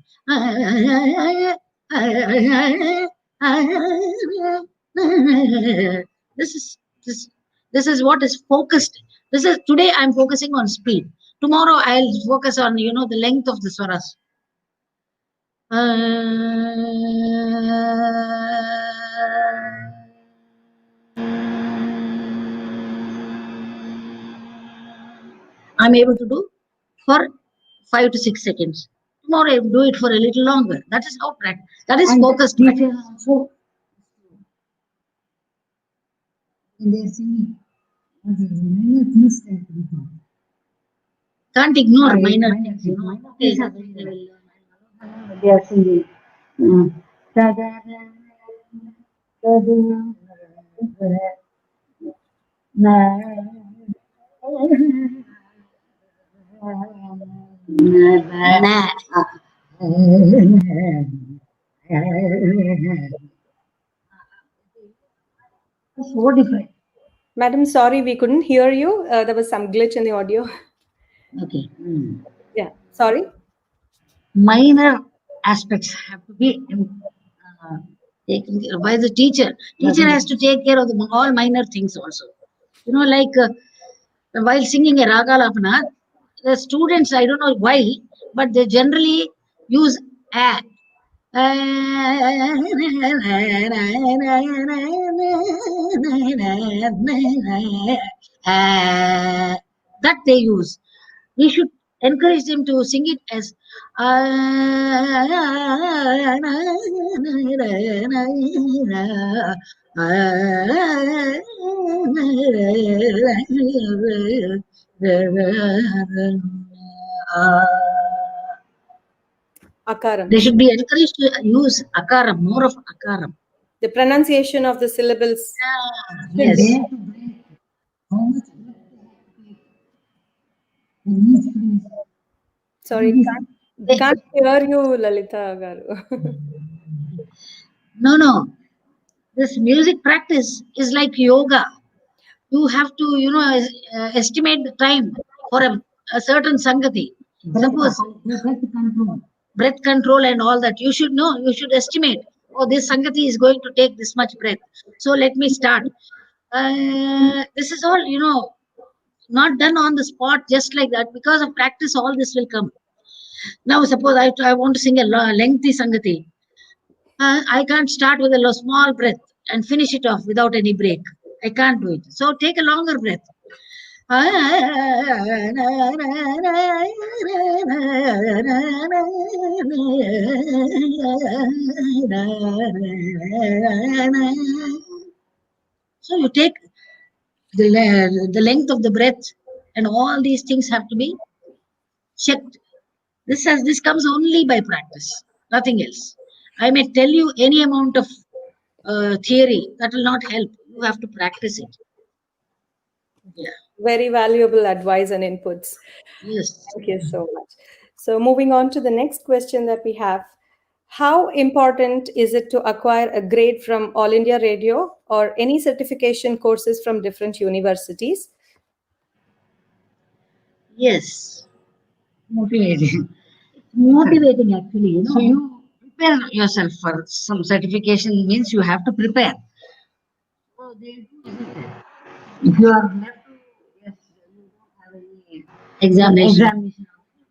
This is this is what is focused. This is today I'm focusing on speed. Tomorrow I'll focus on the length of the swaras. I'm able to do for 5 to 6 seconds. Tomorrow I do it for a little longer. That is how practice. That is focused practice. Also, when they are singing, many things that we do. Can't ignore Minor minor things, things. minor things are very well. They are singing. Nah. So different. Madam, sorry, we couldn't hear you. There was some glitch in the audio. Okay. Yeah, sorry. Minor aspects have to be taken care of by the teacher. Teacher has to take care of all minor things also. Like while singing a raga lapana, the students, I don't know why, but they generally use a. That they use. We should encourage them to sing it as Akaram. they should be encouraged to use akaram, more of akaram. The pronunciation of the syllables. Yes. They have to break how much work they have to take in each place. Sorry, can't hear you, Lalitha garu. No. This music practice is like yoga. You have to, estimate the time for a certain sangati. Suppose breath control and all that. You should know. You should estimate. Oh, this sangati is going to take this much breath. So let me start. This is all, not done on the spot just like that. Because of practice, all this will come. Now, suppose I want to sing a lengthy sangati. I can't start with a small breath and finish it off without any break. I can't do it. So take a longer breath. So you take the length of the breath, and all these things have to be checked. This comes only by practice, nothing else. I may tell you any amount of theory that will not help. You have to practice it. Yeah. Very valuable advice and inputs. Yes. Thank you so much. So, moving on to the next question that we have. How important is it to acquire a grade from All India Radio or any certification courses from different universities? Yes. Motivating. Motivating actually. So you prepare yourself for some certification means you have to prepare. So they do, isn't it? If you are left to, yes, you don't have any examination.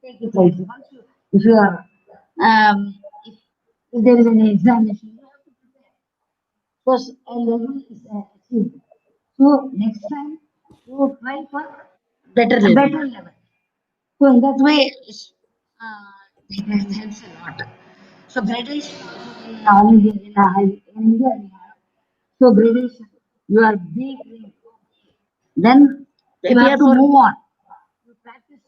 Take it lightly. Once you, if you are, if there is any examination, you have to prepare. First, a level is achieved. So next time, you try for Better a level. better level. So in that way, Way it helps a lot. so gradation also all India, in India, we have so gradation. You are big, then you Prepare have to for move on. You practice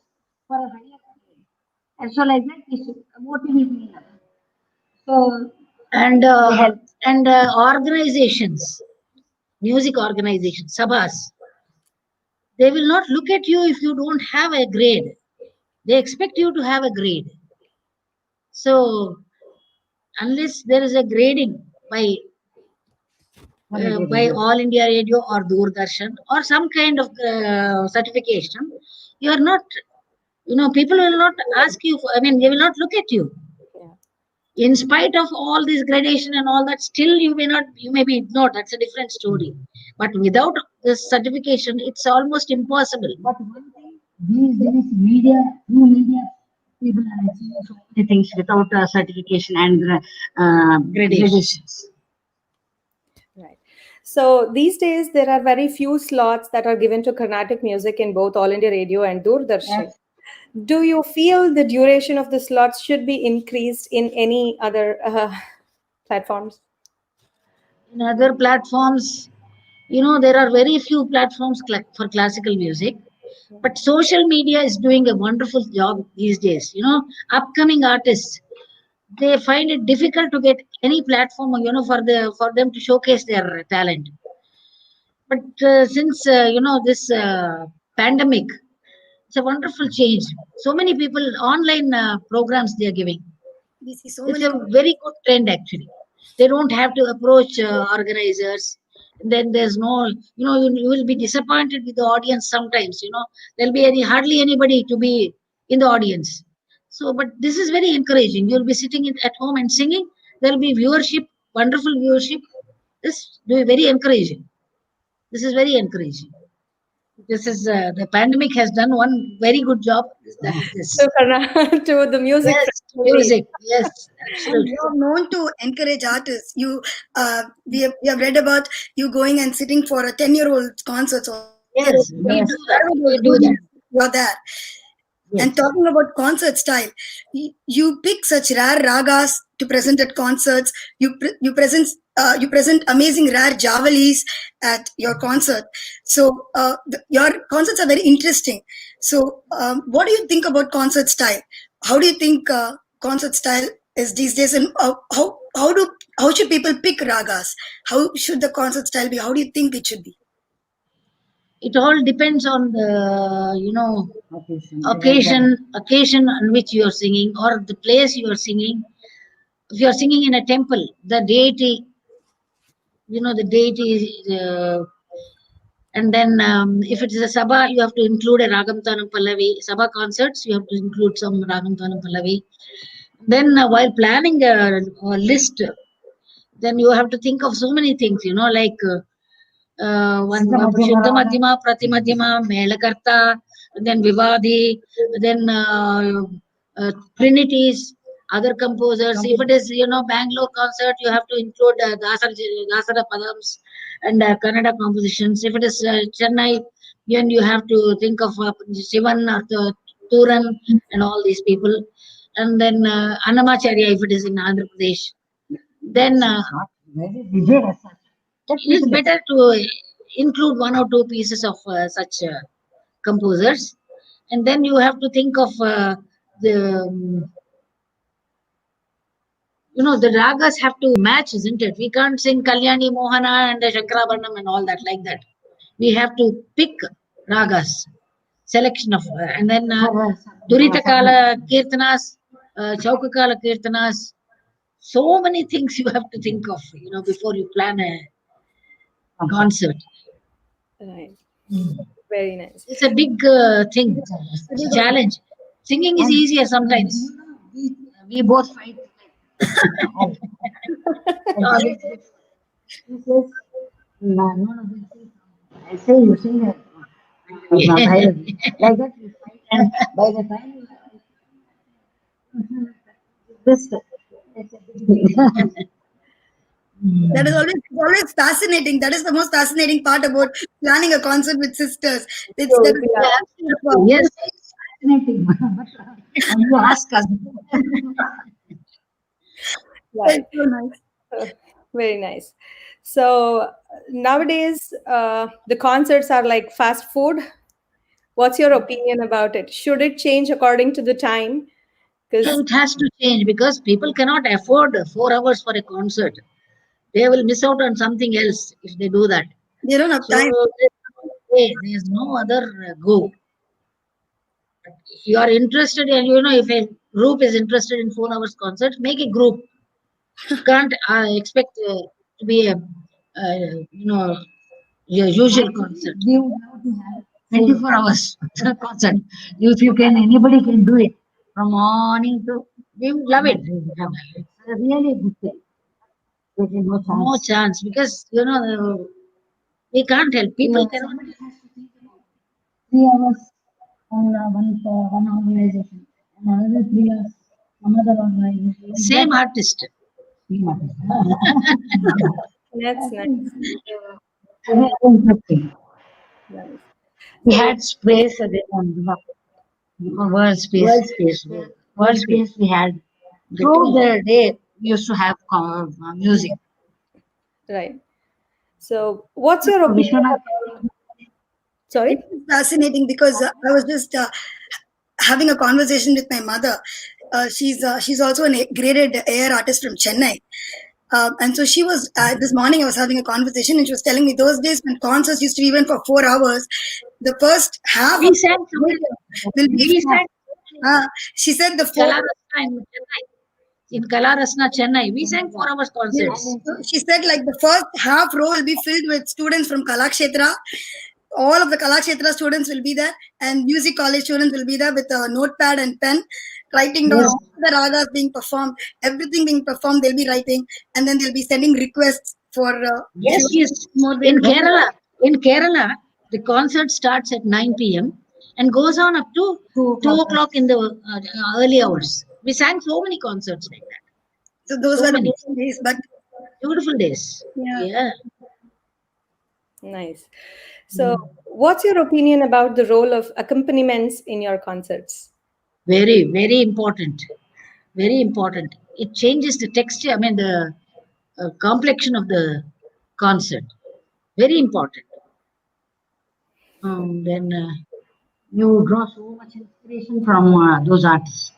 for a higher grade. And so like that, we should motivate me. So and they help. organizations, music organizations, sabhas. They will not look at you if you don't have a grade. They expect you to have a grade. So unless there is a grading by All India Radio or Doordarshan or some kind of certification, you are not. People will not ask you. I mean, they will not look at you. Yeah. In spite of all this gradation and all that, still you may be ignored. That's a different story. But without this certification, it's almost impossible. But one thing, these days, media, new media, people are achieving so many things without certification and Gradation. gradations. Right. So these days, there are very few slots that are given to Carnatic music in both All India Radio and Doordarshan. Yes. Do you feel the duration of the slots should be increased in any other platforms? In other platforms, there are very few platforms for classical music. But social media is doing a wonderful job these days. Upcoming artists, they find it difficult to get any platform, for them to showcase their talent. But since this pandemic, it's a wonderful change. So many people online programs they are giving. We see so It's many. a very good trend actually. They don't have to approach organizers. Then there's no, you will be disappointed with the audience sometimes. There'll be hardly anybody to be in the audience. So, but this is very encouraging. You'll be sitting at home and singing. There'll be viewership, wonderful viewership. This is very encouraging. This is very encouraging. This is the pandemic has done one very good job. That is this. To the music. Yes, music. Yes, And absolutely. you are known to encourage artists. We have read about you going and sitting for a 10-year-old concerts also. Yes, we Yes. do that. We do that. You're there. Yes. And talking about concert style, you pick such rare ragas to present at concerts. You present amazing rare javalis at your concert. So your concerts are very interesting. So what do you think about concert style? How do you think concert style is these days, and how should people pick ragas? How should the concert style be? How do you think it should be? It all depends on the occasion on which you are singing or the place you are singing. If you are singing in a temple, the deity, the deity, and then if it is a sabha, you have to include a ragam tanam pallavi. Sabha concerts, you have to include some ragam tanam pallavi. Then while planning a list, then you have to think of so many things, like one Shuddha Madhyama, Pratimadhyama, Melakarta, then Vivadi, then Trinities, other composers. If it is, Bangalore concert, you have to include Dasara Padams and Kannada compositions. If it is Chennai, then you have to think of Shivan or Turan and all these people. And then Annamacharya, if it is in Andhra Pradesh. Then it is better to include one or two pieces of such composers, and then you have to think of the the ragas have to match, isn't it? We can't sing Kalyani Mohana and Shankarabharanam and all that like that. We have to pick ragas, selection of, and then Duritakala Kirtanas, Chaukakala Kirtanas. So many things you have to think of, before you plan a concert. Right. Very nice. It's a big thing. It's a challenge. Singing is easier sometimes. We both fight. I say you sing it. Like that we fight, and by the time this, it's a big thing. That is always fascinating. That is the most fascinating part about planning a concert with sisters. It's So, that yeah. Yes, It's fascinating. But you ask us. Right. so nice. Uh, Very nice. So nowadays, the concerts are like fast food. What's your opinion about it? Should it change according to the time? Yeah, Because it has to change because people cannot afford 4 hours for a concert. They will miss out on something else if they do that. They don't have So time. there's no other go. If you are interested, and if a group is interested in 4 hours concert, make a group. You can't expect to be a your usual concert. We would have to have 24 hours concert. If you can, anybody can do it from morning to. We would love it. It's a really good thing. There is no No chance. chance because we can't help. People cannot. Somebody has to think about 3 hours on one organization and another 3 hours some other organization. Like that, Same artist. we must. that's I nice. think very interesting. Nice. We So had space at the world space. World space. World space we had. Throughout the day, we used to have music. right. So what's your opinion Vishwanath, about? Sorry. It's fascinating because I was just having a conversation with my mother. She's also a graded AR artist from Chennai. And so she was this morning. I was having a conversation, and she was telling me those days when concerts used to be even for 4 hours, the first half We of sang the music will be. we sang She said the four. Kalarasna in Chennai. In Kalarasna, Chennai, we sang 4 hours Yes. concerts. So she said like the first half row will be filled with students from Kalakshetra. All of the Kalakshetra students will be there, and music college students will be there with a notepad and pen, writing down Yes. all the ragas being performed, everything being performed. They'll be writing, and then they'll be sending requests for. Yes, yes. More In than Kerala, the concert starts at 9 p.m. and goes on up to 2 o'clock in the early hours. We sang so many concerts like that. so those So were the many days. But beautiful days. yeah, Yeah. Nice. So what's your opinion about the role of accompaniments in your concerts? Very, very important. Very important. It changes the texture, I mean, the complexion of the concert. Very important. Then, you draw so much inspiration from those artists.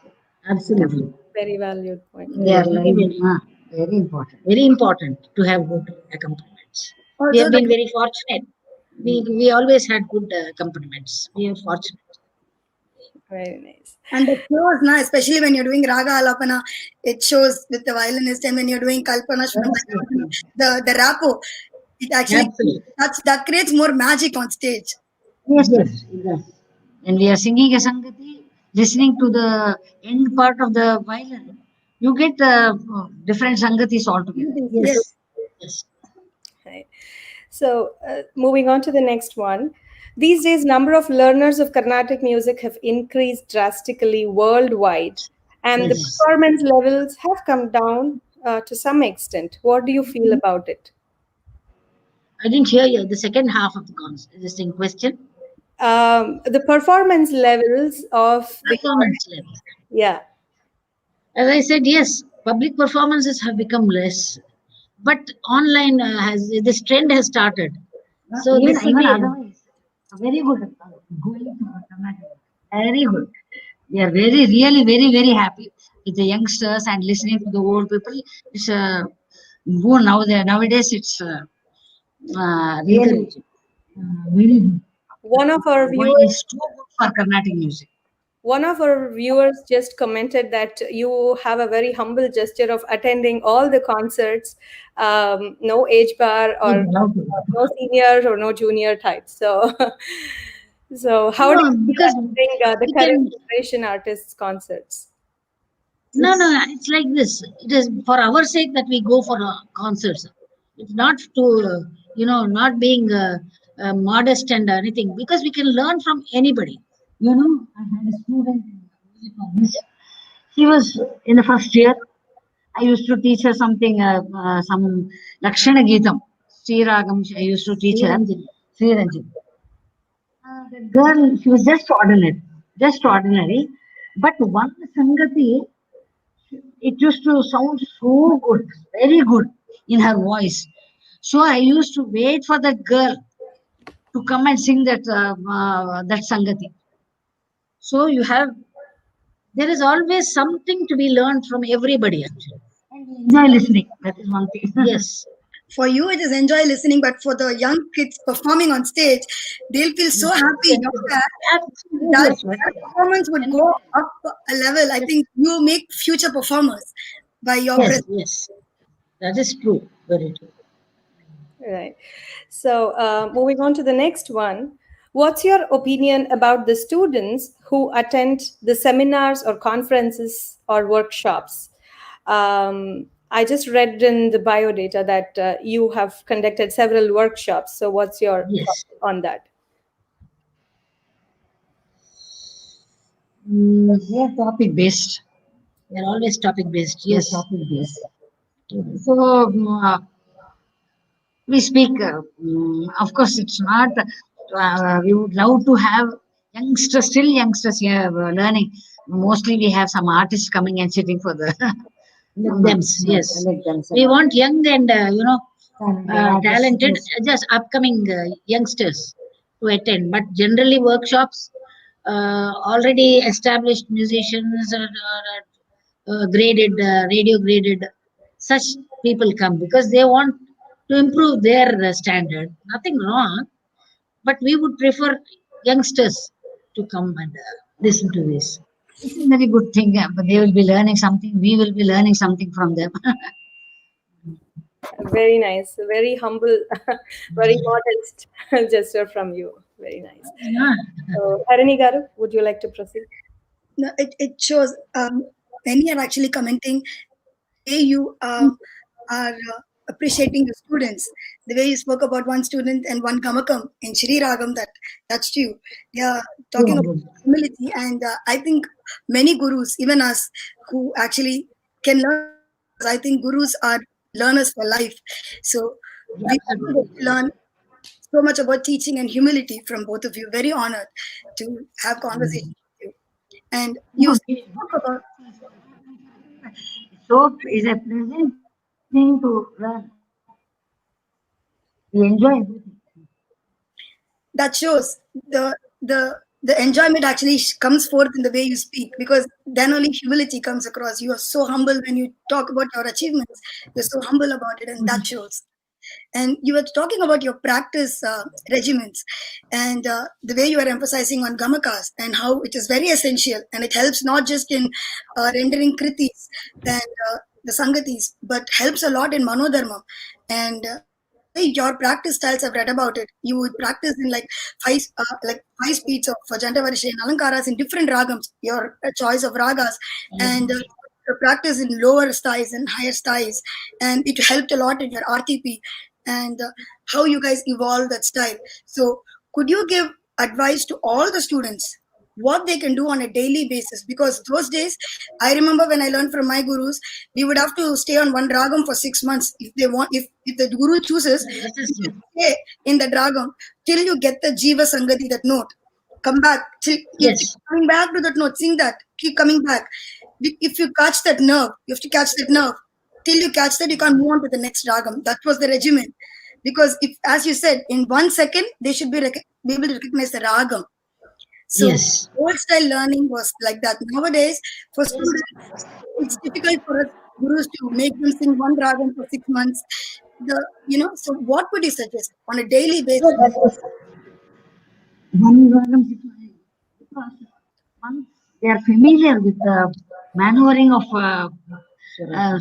absolutely. Very valued point. They are Very, like very, very important. very important to have good accompaniments. We also have been very fortunate. We always had good accompaniments. We are fortunate. Very nice. and the shows now, especially when you're doing Raga Alapana, it shows with the violinist, and when you're doing Kalpana Shrutam, the rapo, it actually Absolutely. that creates more magic on stage. Yes, Yes. yes, it does. When we are singing a Sangati, listening to the end part of the violin, you get different Sangatis altogether. Yes. Yes. Yes. Right. So moving on to the next one. These days, number of learners of Carnatic music have increased drastically worldwide, and the Yes. performance levels have come down to some extent. What do you feel about it? I didn't hear you. The second half of the concert. This in question. The performance levels of the Performance level. yeah. As I said, yes, public performances have become less, but online has this trend has started. So Even, this will even be otherwise, very good. Going to Karnataka. Very good. We are very, really, very, very happy with the youngsters and listening to the old people. It's a boon nowadays. It's really very good. One of our Going viewers is too good for Carnatic music. just commented that you have a very humble gesture of attending all the concerts, no age bar or no senior or no junior type. So, so how do no, you feel because attending the we current can. generation artists' concerts? No, it's like this. It is for our sake that we go for concerts. It's not to, not being modest and anything, because we can learn from anybody. I had a student in music office. She was in the first year. I used to teach her something, some Lakshana Geetam, Sri Ragam. I used to teach her. Sri Ranjan. The girl, she was just ordinary, just ordinary. But one Sangati, it used to sound so good, very good in her voice. So I used to wait for that girl to come and sing that Sangati. So you have, there is always something to be learned from everybody actually. And we enjoy listening. That is one thing. Yes. For you, it is enjoy listening, but for the young kids performing on stage, they'll feel so happy knowing that Absolutely. their performance would go up a level. I think you make future performers by your Yes, presence. yes. That is true. Very true. Right. So, moving on to the next one. What's your opinion about the students who attend the seminars or conferences or workshops? I just read in the bio data that you have conducted several workshops. So, what's your Yes. thought on that? They are topic based. They are always topic based. Yes, Yes. topic based. So we speak. Of course, it's not. We would love to have youngsters, still youngsters here learning. Mostly, we have some artists coming and sitting for the Let them. Yes. let them We want young and talented, yes. just upcoming youngsters to attend. But generally, workshops, already established musicians or graded, radio graded, such people come because they want to improve their standard. Nothing wrong, but we would prefer youngsters to come and listen to this. It's a very good thing. But they will be learning something. We will be learning something from them. Very nice. Very humble, very modest gesture from you. Very nice. Yeah. So, Harini Garu, would you like to proceed? No, it shows many are actually commenting the way you are appreciating the students, the way you spoke about one student and one gamakam in Shri Ragam that touched you. They are talking about humility, and I think many gurus, even us, who actually can learn from you, because I think gurus are learners for life. So we also get to learn so much about teaching and humility from both of you. Very honored to have conversation with you. And you No, spoke about so is a pleasant thing to learn. We enjoy everything. that shows the enjoyment actually comes forth in the way you speak, because then only humility comes across. You are so humble when you talk about your achievements. You're so humble about it, and that shows. And you were talking about your practice regimens, and the way you are emphasizing on gamakas and how it is very essential, and it helps not just in rendering kritis and the sangatis, but helps a lot in manodharma. And the way your practice styles, I've read about it, you would practice in like five speeds of Jantavarisha and Alankaras in different ragams, your choice of ragas, and your practice in lower styles and higher styles, and it helped a lot in your RTP, and how you guys evolve that style. So, could you give advice to all the students what they can do on a daily basis? Because those days, I remember when I learned from my gurus, we would have to stay on one ragam for 6 months if they want. If the guru chooses, That you is should stay in the ragam till you get the jiva sangati, that note. Come back till you keep yes. coming back to that note. Sing that. Keep coming back. If you catch that nerve, you have to catch that nerve. Till you catch that, you can't move on to the next ragam. That was the regimen. Because if, as you said, in 1 second they should be able to recognize the ragam. So Yes. old style learning was like that. Nowadays, for students, it's difficult for us gurus to make them sing one ragam for 6 months. So what would you suggest on a daily So basis? that is one ragam situation. Because once they are familiar with the maneuvering of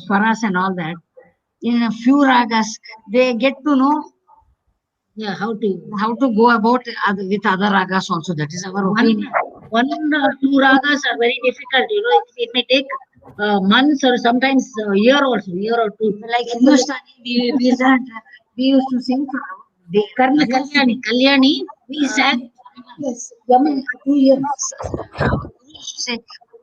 swaras and all that, in a few ragas, they get to know Yeah. how to go about with other ragas also. That is our opinion. One or two ragas are very difficult. It may take months or sometimes a year also, year or two. Like Hindustani, we learned, we used to sing for the Kalyani, we sang. yes, Yaman for 2 years. Our guru used to say,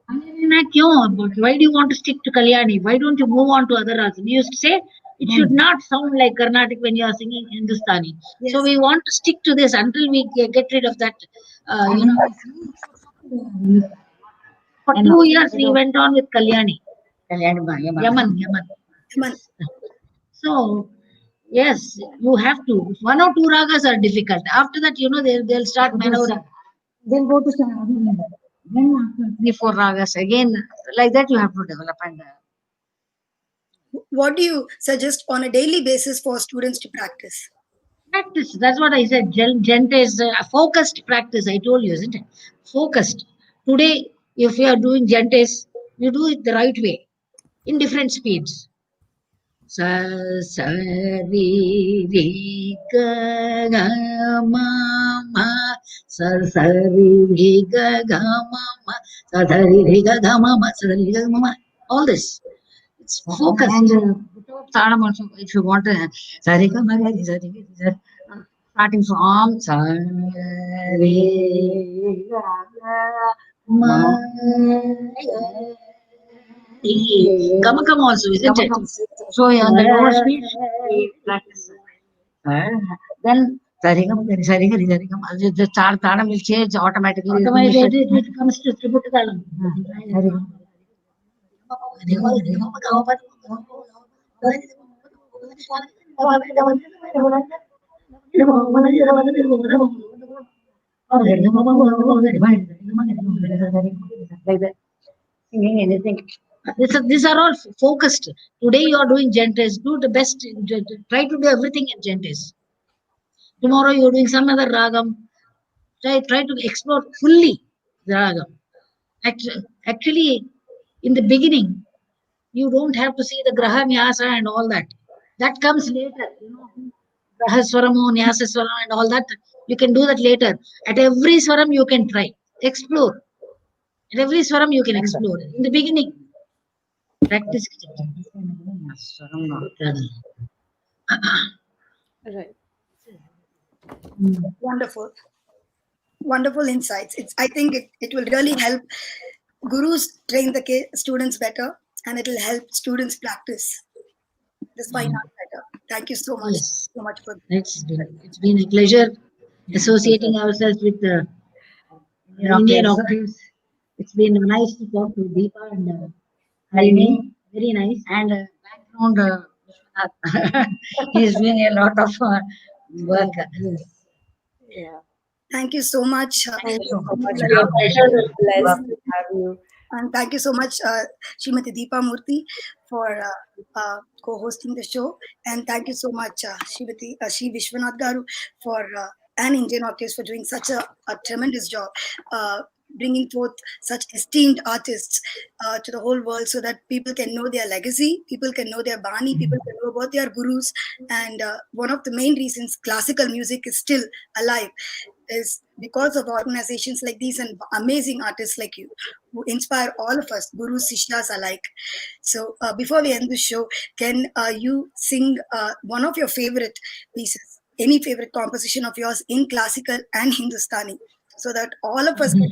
"Kalyani kyun? But why do you want to stick to Kalyani? Why don't you move on to other ragas?" We used to say it should not sound like Carnatic when you are singing Hindustani. Yes. So we want to stick to this until we get rid of that. For And 2 years we went on with Kalyani. Yaman. Yaman. So, yes, you have to. One or two ragas are difficult. After that, they'll start maneuvering. They'll go to some. Then after 3, 4 ragas again. Like that, you have to develop. And What do you suggest on a daily basis for students to practice? practice. That's what I said. Gent is focused practice. I told you, isn't it? Focused. Today, if you are doing gentes, you do it the right way in different speeds. Sa sa ri ri ga ga ma ma sa sa ri ri ga ga ma ma sa sa ri ri ga ga ma ma sa sa ri ga ma ma. All this. It's focused. and Without Taram also, if you want to sa ri ga ma ga ri sa ri ga ri sa. Starting from sa ri ga ma Gamakam also, isn't it? So on the lower speed, we practice. Then the talam will change automatically. Automatically, it comes to Triputta talam. Like that. Singing anything. These are all focused. Today you are doing gentes. Do the best. Try to do everything in gentes. Tomorrow you are doing some other ragam. Try to explore fully the ragam. Actually, in the beginning, you don't have to see the graha nyasa and all that. That comes later. Graha swaramu, nyasa swaramu and all that. You can do that later. At every swaram you can try. Explore. At every swaram you can explore. In the beginning, practice. Right. Wonderful. Wonderful insights. I think it will really help gurus train the students better, and it will help students practice this fine art better. Thank you so much. Yes. So much for It's been a pleasure associating ourselves with the Indian Octaves. It's been nice to talk to Deepa and Harini. Very nice. And background, Vishwanath. He's doing a lot of work. Yeah. Thank you so much. Thank you so much. We Your are pleasure. blessed to have you. And thank you so much, Srimati Deepa Murthy, for co-hosting the show. And thank you so much, Shri Vishwanath Garu, for and Indian Orchestra for doing such a tremendous job, bringing forth such esteemed artists to the whole world, so that people can know their legacy, people can know their bani, people can know about their gurus. And one of the main reasons classical music is still alive is because of organizations like these and amazing artists like you, who inspire all of us, gurus, sishyas alike. So before we end the show, can you sing one of your favorite pieces, any favorite composition of yours in classical and Hindustani, so that all of us can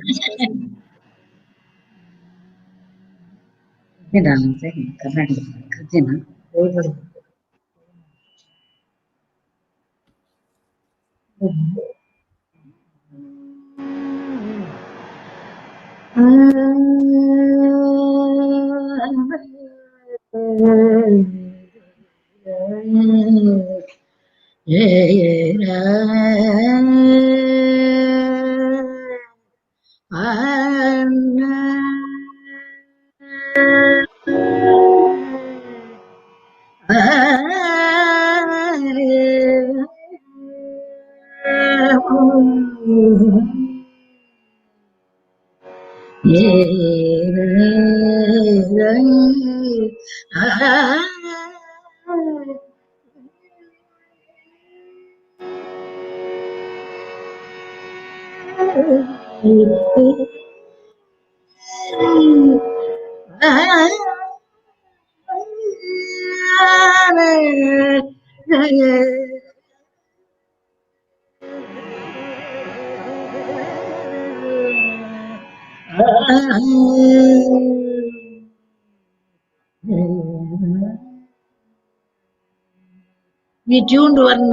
We tuned one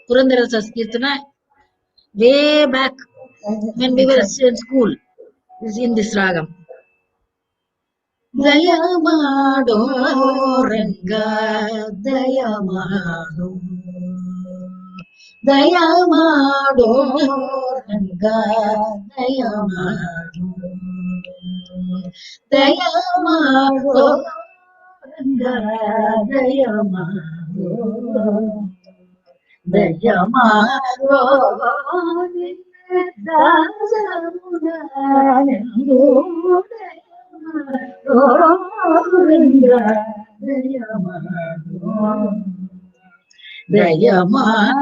Purandara Saskirtana way back when we were in school. Is in this ragam. ದಯಮಾಡೋ Ranga ದಯಮಾಡೋ ದಯಮಾಡೋ Ranga ದಯಮಾಡೋ ದಯಮಾಡೋ Ranga ದಯಮಾಡೋ ದಯಮಾಡೋ ದಾಸರುಣನೆಂದು ದಯಮಾಡೋ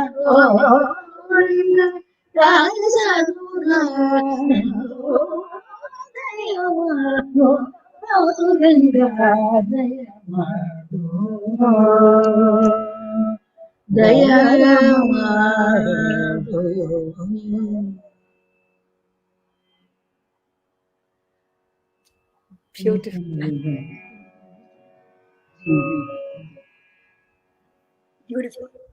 Beautiful. Beautiful.